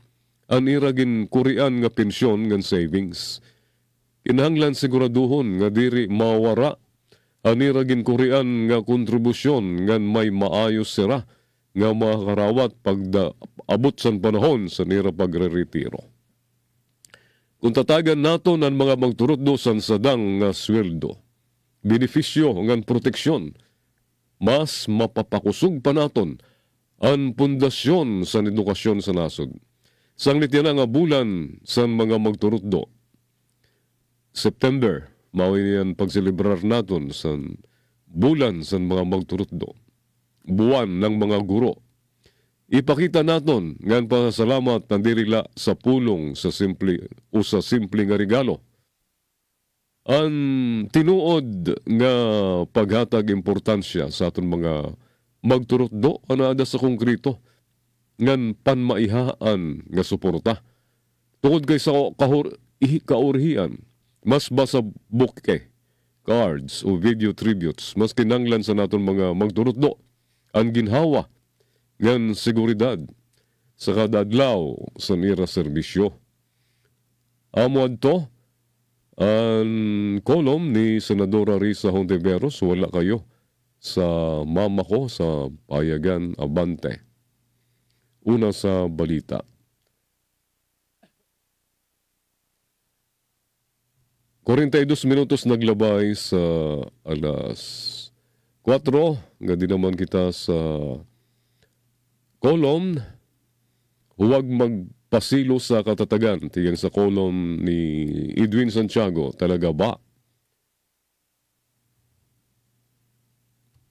ang iragin kurian nga pensyon nga savings. Kinahanglan siguraduhon nga diri mawara ang iragin kurian nga kontribusyon nga may maayos sira nga makarawat abot sa panahon sa nira pagre-retiro. Kung tatagan naton ang mga magturutdo sa sadang nga sweldo, benepisyo ng proteksyon, mas mapapakusog pa naton ang pundasyon sa edukasyon sa nasod. Sanglit yan nga bulan sa mga magturutdo. September, mawin yan pagselebrar naton sa bulan sa mga magturutdo. Buwan ng mga guro. Ipakita naton ngan pasalamat na dirila sa pulong sa simple nga regalo. Ang tinuod nga paghatag importansya sa aton mga magturutdo anada sa konkreto ngan panmaihaan nga suporta. Tungod kay sa kaurhian, mas basa buke, cards o video tributes, mas kinanglan sa naton mga magturutdo ang ginhawa ngan seguridad sa kada adlaw sa nira serbisyo. Amo adto ang kolom ni Senadora Risa Hontiveros, wala kayo sa mama ko sa Payagan Abante. Una sa balita. Minutos naglabay sa alas 4, nga di naman kita sa kolom, huwag magpasilo sa katatagan. Tigang sa kolom ni Edwin Santiago, talaga ba?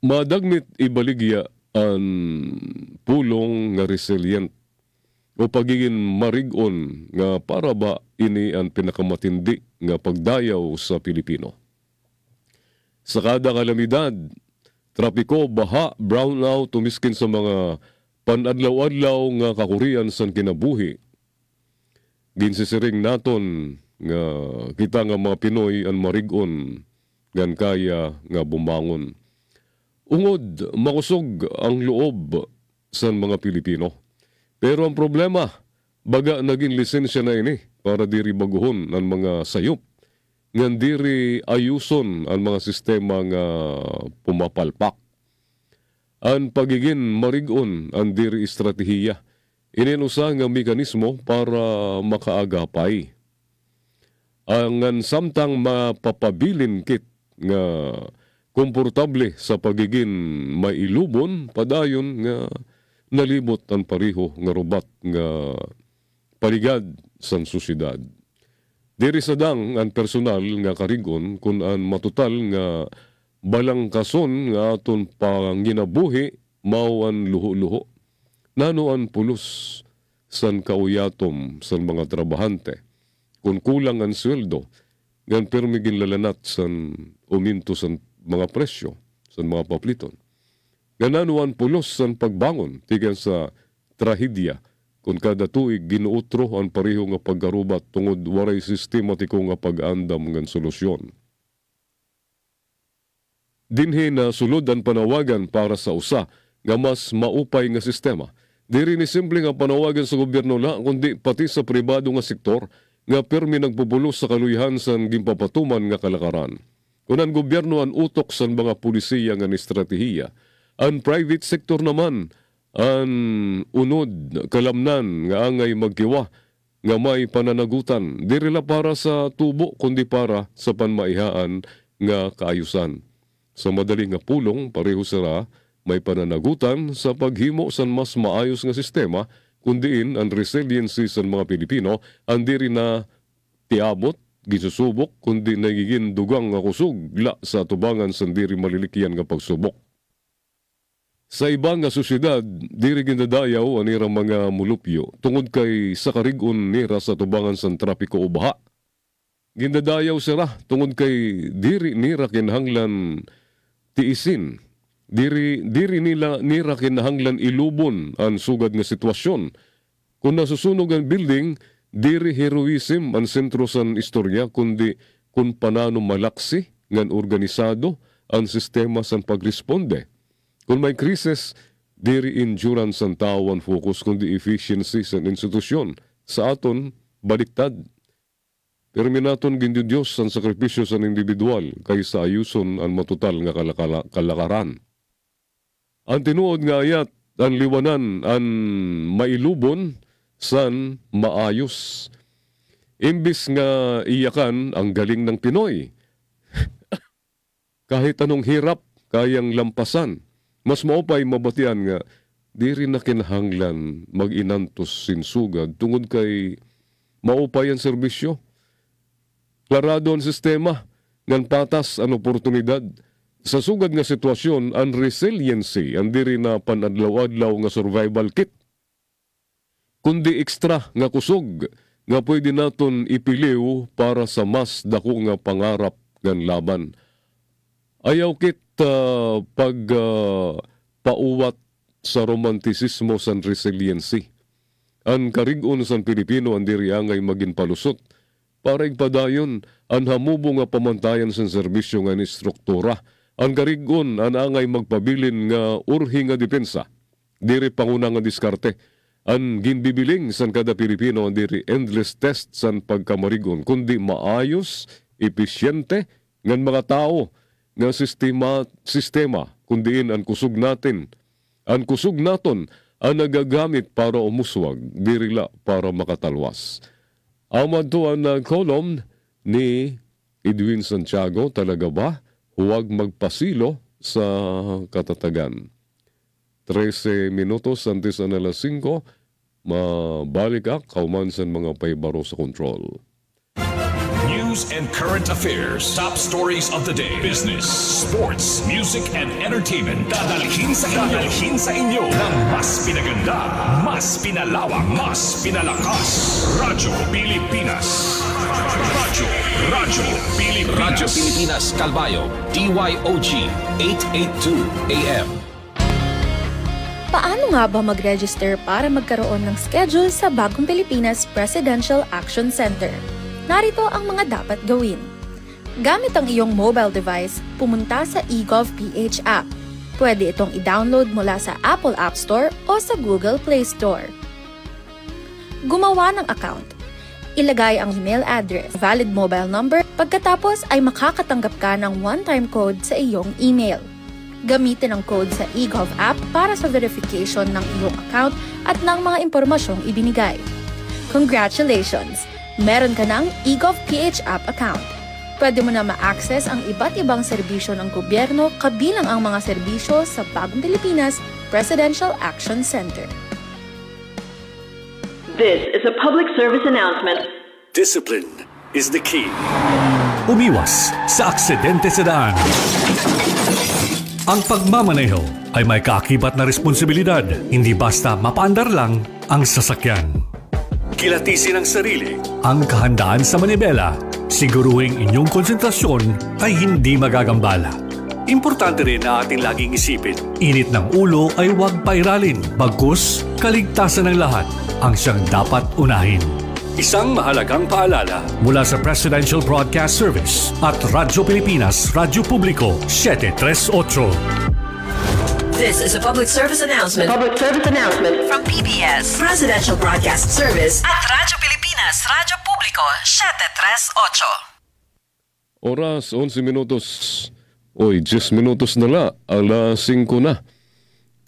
Madagmit ibaligya ang pulong nga resilient o pagiging marigon nga para ba ini ang pinakamatindi nga pagdayaw sa Pilipino. Sa kada kalamidad, trapiko, baha, brownout, tumiskin sa mga panadlaw-adlaw nga kakurian sa kinabuhi. Ginsisiring naton nga kita nga mga Pinoy ang marigon gan kaya nga bumangon. Ungod, makusog ang loob sa mga Pilipino. Pero ang problema, baga naging lisensya na ini para diri baguhon ang mga sayop. Ngan diri ayuson ang mga sistema nga pumapalpak. Ang pagiging marigon ang diri estratehiya. Inenusa nga mekanismo para makaagapay. Ang samtang mapapabilin kit nga komportable sa pagiging mailubon, padayon nga nalimot ang pariho nga rubat nga paligad sa susyedad. Diri sadang ang personal nga karigon kung ang matutal nga balangkason nga aton panginabuhi mao ang luho-luho. Nano ang pulos san kauyatom san mga trabahante. Kung kulang ang sweldo, ngan permigin lalanat san uminto san mga presyo sa mga papliton. Gananuan pulos sa pagbangon tigan sa trahedya kung kada tuig ginuutro ang pareho nga pagkarubat tungod waray sistematiko nga pag-andam ng solusyon. Dinhi na sulod ang panawagan para sa usa nga mas maupay nga sistema. Diri ni simple nga panawagan sa gobyerno la kundi pati sa pribado nga sektor nga permi nagpupulos sa kaluyahan sa gimpapatuman nga kalakaran. Kung ang gobyerno ang utok sa mga pulisiya nga estratehiya, ang private sector naman ang unod kalamnan nga angay magkiwa nga may pananagutan. Diri la para sa tubo kundi para sa panmaihaan nga kaayusan. Sa madaling nga pulong, pareho sira may pananagutan sa paghimo sa mas maayos nga sistema kundiin ang resiliency sa mga Pilipino ang diri na tiabot gisusubok kundi nagiging dugang nga kusugla sa tubangan sa diri malilikyan nga pagsubok. Sa ibang nga sosyedad, diri ginadayaw ang irang mga mulupyo tungod kay sa karigon nira sa tubangan sa trapiko o baha. Ginadayaw sila tungod kay diri nira kinahanglan tiisin. Diri nila nira kinahanglan ilubon ang sugad nga sitwasyon. Kung nasusunog ang building, diri heroism ang sentro sa istorya kundi kung panano malaksi ngan organisado ang sistema sa pagresponde. Kung may krisis, diri endurance ang tao ang focus kundi efficiency sa institusyon. Sa aton, baliktad. Perminaton gindi Diyos ang sakripisyo sa individual kaysa ayuson ang matutal nga kalakaran. Ang tinuod nga ayat, ang liwanan, ang mailubon, san maayos. Imbis nga iyakan ang galing ng Pinoy. Kahit anong hirap, kayang lampasan. Mas maupay mabatian nga, di rin na kinahanglan mag-inantos sinsugad tungod kay maupay ang serbisyo. Klarado ang sistema, ngan patas ang oportunidad. Sa sugad nga sitwasyon, ang resiliency, ang diri na panadlaw-adlaw nga survival kit. Kundi ekstra nga kusog, nga pwede naton ipiliw para sa mas dako nga pangarap ngan laban. Ayaw kit pauwat sa romantisismo sa resiliency. Ang karigon sa Pilipino ang diri angay maging palusot para igpadayon ang hamubo nga pamantayan sa serbisyo nga ni struktura. Ang karigon ang angay magpabilin nga urhi nga depensa. Diri panguna nga diskarte. Ang ginbibiling san kada Pilipino ang diri endless test san pagkamarigon kundi maayos, episyente ngan mga tao nga sistema kundiin ang kusog natin. Ang kusog naton ang nagagamit para umuswag, dirila para makatalwas. Amad to ang kolom ni Edwin Santiago, talaga ba? Huwag magpasilo sa katatagan. 13 minutos antes na alas 5, mabalik kauman sa mga paibaro sa control. News and current affairs, top stories of the day, business, sports, music, and entertainment. Dadalhin sa inyo ng mas pinaganda, mas pinalawak, mas pinalakas. Radyo Pilipinas. Radyo Pilipinas Calbayo, DYOG 882 AM. Paano nga ba mag-register para magkaroon ng schedule sa Bagong Pilipinas Presidential Action Center? Narito ang mga dapat gawin. Gamit ang iyong mobile device, pumunta sa eGovPH app. Pwede itong i-download mula sa Apple App Store o sa Google Play Store. Gumawa ng account. Ilagay ang email address, valid mobile number, pagkatapos ay makakatanggap ka ng one-time code sa iyong email. Gamitin ang code sa eGov app para sa verification ng iyong account at ng mga impormasyong ibinigay. Congratulations! Meron ka ng eGovPH app account. Pwede mo na ma-access ang iba't ibang serbisyo ng gobyerno kabilang ang mga serbisyo sa Bagong Pilipinas Presidential Action Center. This is a public service announcement. Discipline is the key. Umiwas sa aksidente sa daan. Ang pagmamaneho ay may kaakibat na responsibilidad, hindi basta mapaandar lang ang sasakyan. Kilatisin ang sarili, ang kahandaan sa manibela, siguruhing inyong konsentrasyon ay hindi magagambala. Importante rin na ating laging isipin, init ng ulo ay huwag pairalin, bagkus kaligtasan ng lahat ang siyang dapat unahin. Isang mahalagang paalala mula sa Presidential Broadcast Service at Radyo Pilipinas, Radyo Publiko 738. This is a public service announcement. Public service announcement from PBS Presidential Broadcast Service at Radyo Pilipinas, Radyo Publiko 738. Oras 11 minutos. 10 minutos na la. Alas 5 na.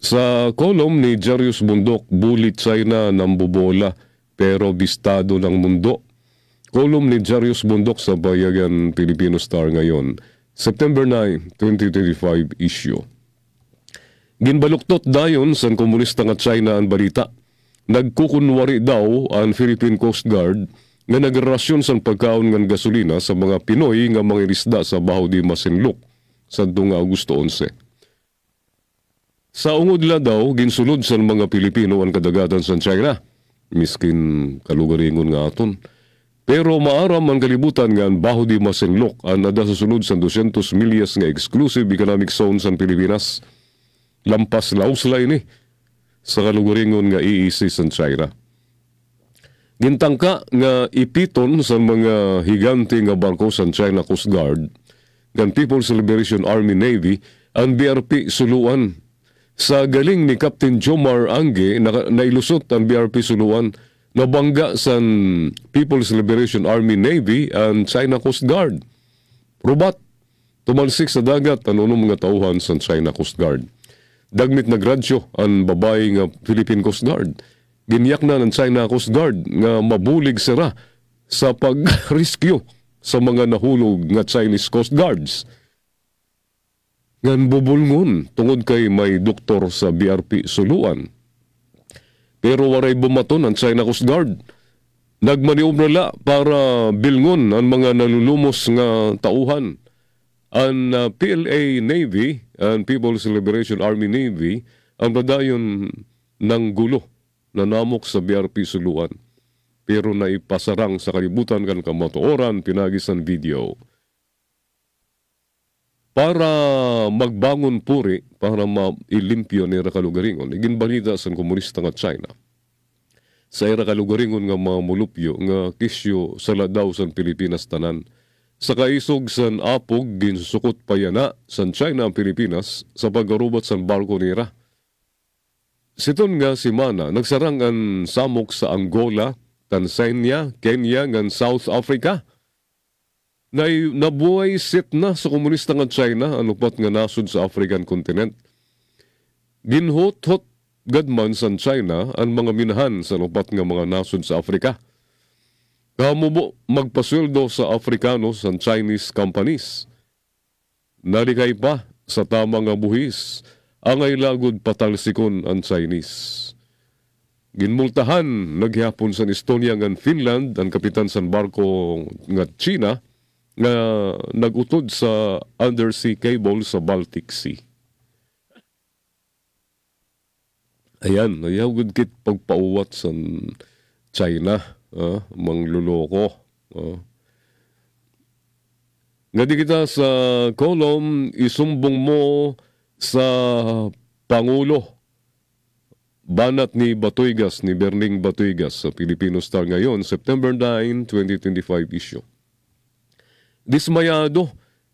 Sa kolom ni Jarius Bundok, bulit China ng bubola pero bistado ng mundo. Kolom ni Jarius Bundok sa Bayagan Filipino Star ngayon. September 9, 2025 issue. Ginbaluktot dayon sa komunista nga China ang balita. Nagkukunwari daw ang Philippine Coast Guard nga nagrasyon sa pagkaon ng gasolina sa mga Pinoy nga mga isda sa Baho di Masinloc sa Agosto 11. Sa ungod la daw, ginsulod sa mga Pilipino ang kadagatan sa China. Miskin kalugaringon nga aton. Pero maaram ang kalibutan nga ang Baho di Masinloc ang nada sa sulod sa 200 milyas nga exclusive economic zone sa Pilipinas. Lampas lauslay ni sa kalugaringon nga EEC sa China. Gintangka nga ipiton sa mga higante nga barko sa China Coast Guard ng People's Liberation Army Navy ang BRP Suluan. Sa galing ni Captain Jomar Angge, nailusot ang BRP Suluan na bangga sa People's Liberation Army Navy and China Coast Guard. Rubat, tumalsik sa dagat ang mga tauhan sa China Coast Guard. Dagmit na gradsyo ang babae nga Philippine Coast Guard. Ginyak na ng China Coast Guard nga mabulig sira sa pag-rescue sa mga nahulog nga Chinese Coast Guards. Ngan bubulngon tungod kay may doktor sa BRP Suluan. Pero waray bumaton ang China Coast Guard. Nagmaniobra la para bilngon ang mga nalulumos nga tauhan. Ang PLA Navy and People's Liberation Army Navy ang nadayon ng gulo na namok sa BRP Suluan. Pero naipasarang sa kalibutan kan kamotooran pinagisan video. Para magbangon puri, para mailimpyo ni Rakalugaringon, iginbalita sa komunista nga China. Sa Rakalugaringon nga mga mulupyo, nga kisyo sa ladaw sa Pilipinas tanan. Sa kaisog sa apog, ginsusukot payana sa China ang Pilipinas sa paggarubat sa barko nira. Siton nga si Mana, nagsarang ang samok sa Angola, Tanzania, Kenya, ngan South Africa. Nabuhay sit na sa komunista nga China ang upat nga nasod sa African continent. Ginhot-hot gadman sa China ang mga minahan sa upat nga mga nasod sa Afrika. Kamubo magpasweldo sa Afrikano sa Chinese companies. Nalikay pa sa tama nga buhis ang ay lagod patalsikon ang Chinese. Ginmultahan naghihapon sa Estonia ngan Finland ang kapitan sa barko nga China nga nagutod sa undersea cable sa Baltic Sea. Ayan, ayaw gud kit pagpauwat sa China, mangluloko. Nga di kita sa kolom, isumbong mo sa Pangulo. Banat ni Batuigas, ni Berning Batuigas sa Filipino Star ngayon, September 9, 2025 issue. Dismayado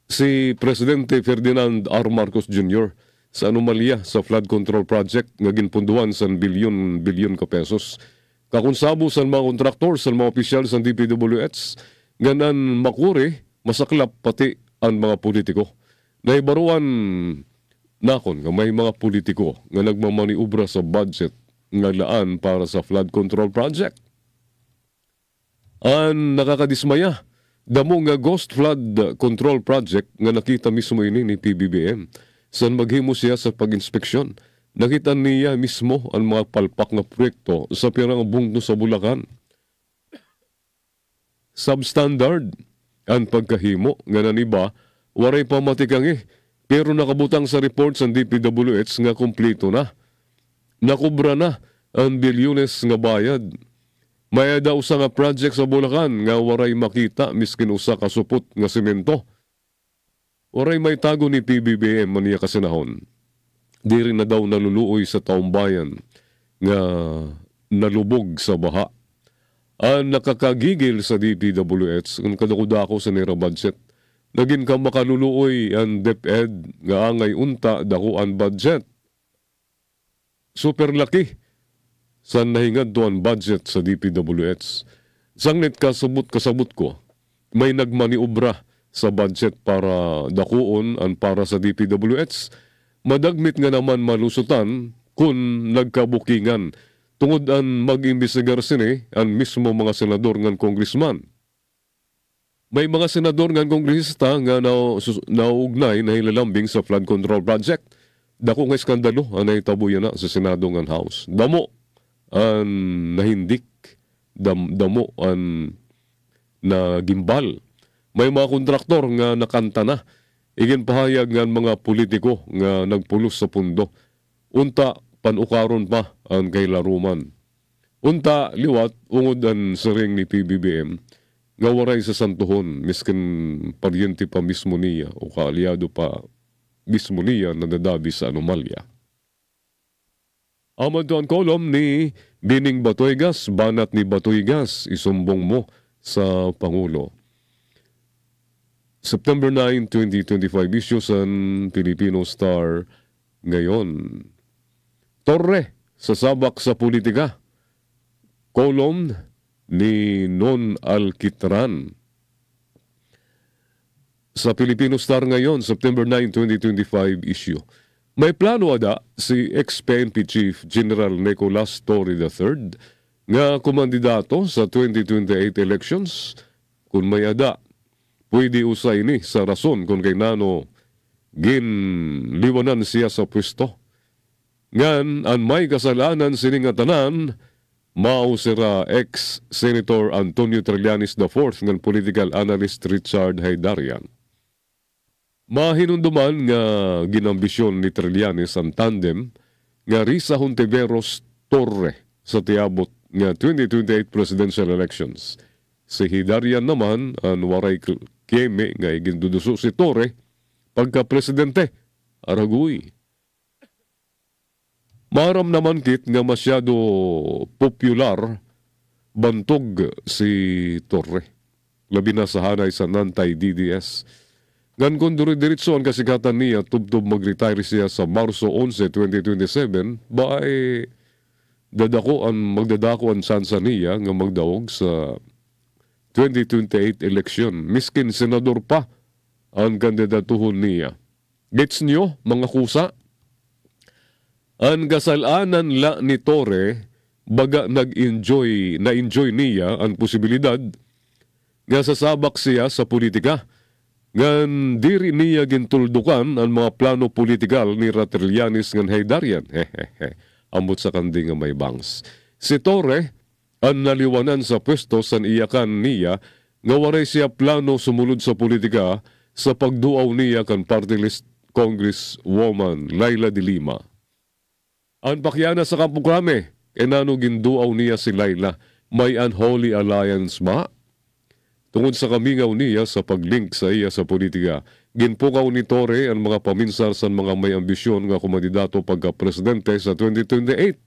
si Presidente Ferdinand R. Marcos Jr. sa anomalya sa flood control project nga ginpunduan sa bilyon ka pesos. Kakunsabo sa mga kontraktor, sa mga opisyal sa DPWH, ganan makuri, masaklap pati ang mga politiko. Naibaruan nakon nga may mga politiko nga nagmamaniubra sa budget nga laan para sa flood control project. Ang nakakadismaya, damo nga Ghost Flood Control Project nga nakita mismo ini ni PBBM. San maghimo siya sa pag-inspeksyon. Nakita niya mismo ang mga palpak nga proyekto sa pirang bungdo sa Bulacan. Substandard ang pagkahimo nga naniba, waray pamatikang pero nakabutang sa report sa DPWH nga kumpleto na. Nakubra na ang bilyones nga bayad. May daw sa nga project sa Bulacan nga waray makita miskin usa ka supot nga semento. Waray may tago ni PBBM maniya kasinahon. Di rin na daw naluluoy sa taong bayan nga nalubog sa baha. Ang nakakagigil sa DPWH ang kadakudako sa nira budget. Naging ka makaluluoy ang DepEd nga angay unta dako ang budget. Super laki. San nahingad doon budget sa DPWH. Sangnit kasabot ko, may nagmaniubra sa budget para dakuon ang para sa DPWH. Madagmit nga naman malusutan kung nagkabukingan tungod ang mag-imbestigar sini ang mismo mga senador ng congressman. May mga senador ng kongresista nga naugnay na hilalambing sa flood control project. Dako nga skandalo ang naitabuyan na sa Senado ng House. Damo ang nahindik, damo ang nagimbal. May mga kontraktor nga nakanta na. Igin pahayag nga mga politiko nga nagpulos sa pundo. Unta, panukaron pa ang kailaruman. Unta, liwat, ungod ang sering ni PBBM nga waray sa santuhon, miskin paryente pa mismo niya o kaalyado pa mismo niya na nadabi sa anomalya. Amad doon kolom ni Bining Batuigas, banat ni Batuigas, isumbong mo sa Pangulo. September 9, 2025 issue sa Filipino Star ngayon. Torre, sasabak sa politika. Kolom ni Non Alquitran. Sa Filipino Star ngayon, September 9, 2025 issue. May plano ada si ex-PNP Chief General Nicolas Torre III nga kumandidato sa 2028 elections. Kung may ada, pwede usay ni sa rason kung kay nano ginliwanan siya sa pwesto. Ngan, ang may kasalanan sining tanan, mao sira ex-Senator Antonio Trillanes IV ngan political analyst Richard Haydarian. Mahinunduman nga ginambisyon ni Trillanes ang tandem nga Risa Hontiveros Torre sa tiabot nga 2028 presidential elections. Si Haydarian naman ang waray keme nga iginduduso si Torre pagka-presidente. Aragoy. Maram naman kit nga masyado popular bantog si Torre. Labi na sa hanay sa nantay DDS. Ngan kung diri-diritso ang kasigatan niya, tubtob mag-retire siya sa Marso 11, 2027, ba ay magdadako ang sansa niya nga magdaog sa 2028 election. Miskin senador pa ang kandidatuhon niya. Gets niyo, mga kusa? Ang kasalanan la ni Torre, baga na-enjoy niya ang posibilidad nga sasabak siya sa politika. Ngan diri niya gintuldukan ang mga plano politikal ni Trillanes ngan Haydarian. Amot sa kandi nga may bangs. Si Torre, ang naliwanan sa pwesto san iyakan niya, nga waray siya plano sumunod sa politika sa pagduaw niya kan party list Congresswoman Laila de Lima. Ang pakyana sa Kampo Krame, enano ginduaw niya si Laila, may unholy alliance ma? Tungod sa kamingaw niya sa paglink sa iya sa politika, ginpukaw ni Torre ang mga paminsar sa mga may ambisyon nga kumandidato pagka-presidente sa 2028.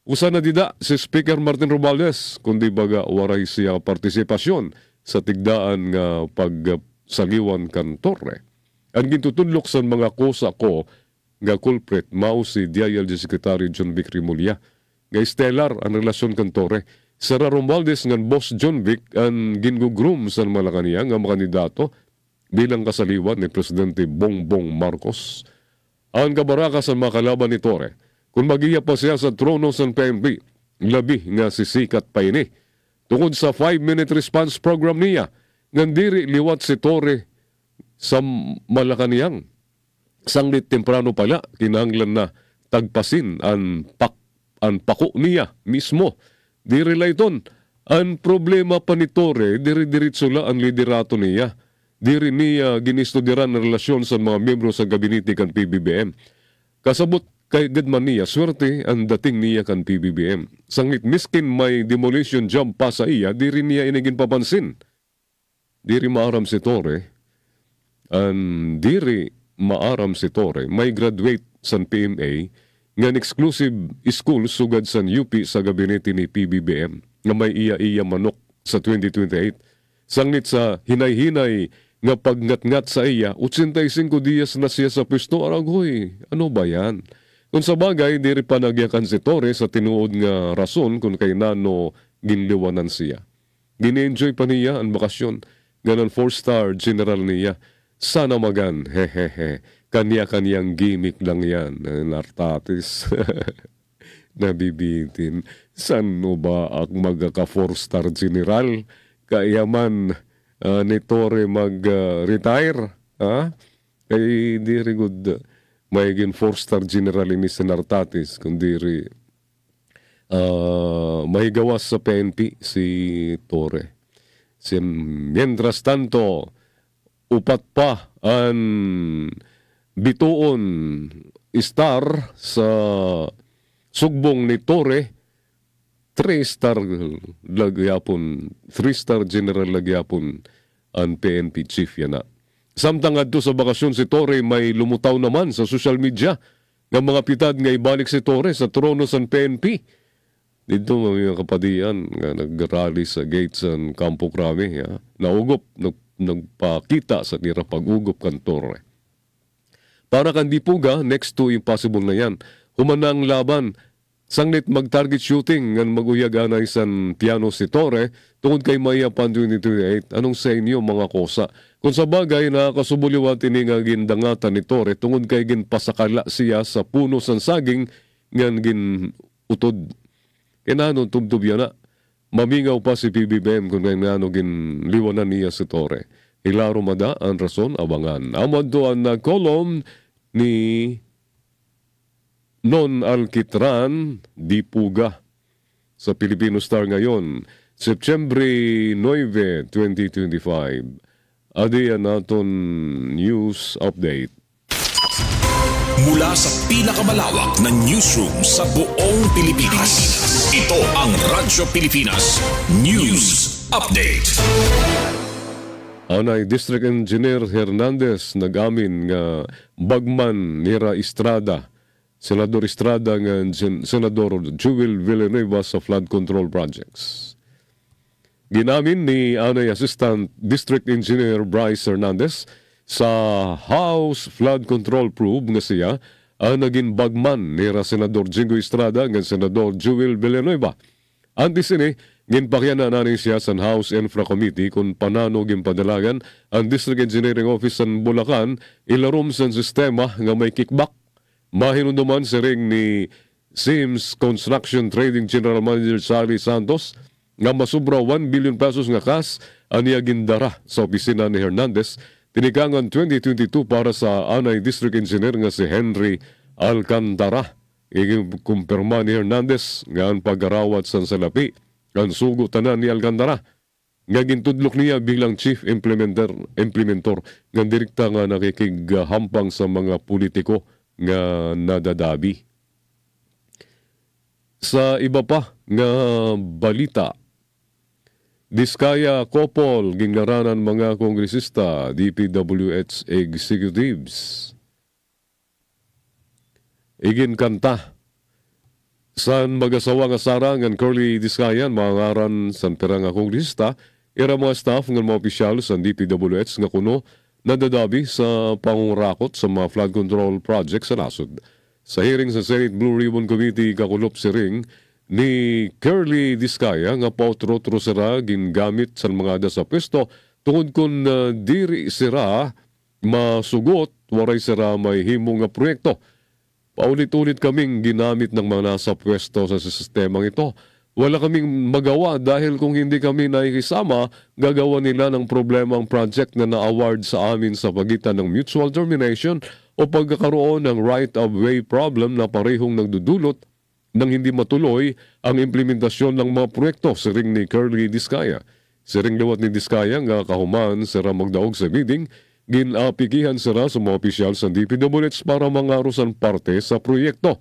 Usa na dida si Speaker Martin Romualdez, kundi baga waray siya partisipasyon sa tigdaan nga pagsaliwan kan Torre. Ang gintutudlok sa mga kosa ko nga culprit mao si DILG Secretary John Vic Remulla, nga stellar ang relasyon kan Torre. Sara Romualdez ngan Boss John Vic ang gingugroom sa Malacanang nga kandidato bilang kasaliwan ni Presidente Bongbong Marcos. Ang kabaraka sa mga kalaban ni Torre, kung magiya pa siya sa trono sa PNP, labi nga sisikat pa ini. Tungod sa 5-minute response program niya, ngandiri liwat si Torre sa Malacanang. Sanglit temprano pala, kinahanglan na tagpasin ang pako niya mismo. Diri layton, ang problema pa ni Torre, diri-diritso la ang liderato niya. Diri niya ginistudiran ang relasyon sa mga miyembro sa gabinete kan PBBM. Kasabot kay gadman niya, swerte ang dating niya kan PBBM. Sangit miskin may demolition job pa sa iya, diri niya inigin papansin. Diri maaram si Torre, may graduate sa PMA, nga exclusive school sugad sa UP sa gabinete ni PBBM nga may iya-iya manok sa 2028. Sanglit sa hinay-hinay nga pagngat-ngat sa iya, 85 diyas na siya sa pwesto. Aragoy, ano ba yan? Kung sa bagay, diri pa nagyakan si Torre sa tinuod nga rason kung kay nano ginliwanan siya. Gini-enjoy pa niya ang bakasyon. Ganon 4-star general niya. Sana magan, hehehe. Kanya-kanyang gimmick lang yan. Nartatis. Nabibitin. San no ba ang magka 4-star general? Kaya man ni Torre mag-retire. Kaya di rin good mayiging 4-star general ini sa Nartatis. Kundi rin mahigawas sa PNP si Torre. Mientras tanto, upat pa ang bituon star sa sugbong ni Torre, 3-star lagyapon, 3-star general lagyapon ang PNP chief yan na. Samtang adto sa bakasyon si Torre, may lumutaw naman sa social media ng mga pitad nga ibalik si Torre sa trono sa PNP. Dito mga kapadian nga nag-rally sa gates ng Kampo Krame. Naugop, nagpakita sa nira pag-ugop kantor. Para kandi puga, next to impossible na yan. Humanang laban, sanglit mag-target shooting ng maguyag anay san piano si Torre tungod kay Maya Pan 2028. Anong sa inyo mga kosa? Kung sa bagay nakakasubuliwan nga gindangatan ni Torre tungod kay ginpasakala siya sa puno san saging ngan gin utod. Kinano tubtub yan na. Mamingaw pa si PBBM kung kinano ginliwanan niya si Torre. Hilaro mada ang rason abangan. Amad doon na kolom ni Non Alquitran di Puga sa Filipino Star ngayon, September 9, 2025. Adiyan naton news update. Mula sa pinakamalawak na newsroom sa buong Pilipinas, ito ang Radyo Pilipinas News Update. Anay District Engineer Hernandez nag-amin nga bagman nira Estrada, Senador Estrada nga Senador Jewel Villanueva sa flood control projects. Ginamin ni Anay Assistant District Engineer Bryce Hernandez sa House Flood Control Probe nga siya ang naging bagman nira Senador Jingo Estrada nga Senador Jewel Villanueva. Antes ini, ginpakyanan nanin siya sa House Infra Committee kung panano ginpadalagan ang District Engineering Office sa Bulacan ilarom sa sistema nga may kickback. Mahinunduman si ring ni Sims Construction Trading General Manager Sally Santos nga masubra 1 billion pesos nga kas aniya gindara sa opisina ni Hernandez tinikangan 2022 para sa Anay District Engineer nga si Henry Alcantara. Ikumpirma ni Hernandez nga ang pag-arawat sa salapi ang sugutanan ni Alcantara nga gintudlok niya bilang chief implementor nga direkta nga nakikighampang sa mga politiko nga nadadabi. Sa iba pa nga balita, Diskaya Kopol ginglaranan mga kongresista, DPWH executives. Iginkanta san mag-asawa nga sarang ang Curly Diskayan mangaran san pera nga kongresista ira mga staff ng mga opisyal sa DPWH nga kuno nadadabi sa pangungurakot sa mga flood control project sa nasod. Sa hearing sa Senate Blue Ribbon Committee kakulop si ring ni Curly Diskaya nga pautro-tro sira gingamit sa mga ada sa pwesto tungod kung diri sira masugot waray sira may himo nga proyekto. Paulit-ulit kaming ginamit ng mga nasa pwesto sa sistemang ito. Wala kaming magawa dahil kung hindi kami nakikisama, gagawa nila ng problema ang project na na-award sa amin sa pagitan ng mutual termination o pagkakaroon ng right-of-way problem na parehong nagdudulot nang hindi matuloy ang implementasyon ng mga proyekto, siring ni Curly Diskaya. Siring liwat ni Diskaya nga kahuman sira magdaog sa meeting, ginapikihan sira sa mga opisyal sa DPWH para mangarusan parte sa proyekto.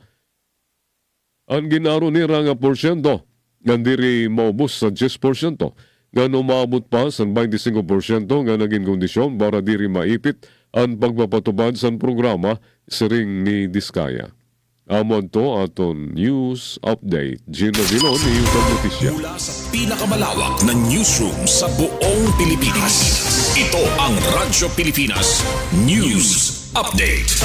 Ang ginaro nira nga porsyento, nga diri maubos sa 10%, nga umabot pa sa 25% nga naging kondisyon para diri maipit ang pagpapatubad sa programa, siring ni Diskaya. Amon to aton news update. Gino Vilon, Iyutang Notisya. Mula sa pinakamalawak na newsroom sa buong Pilipinas, ito ang Radyo Pilipinas News Update.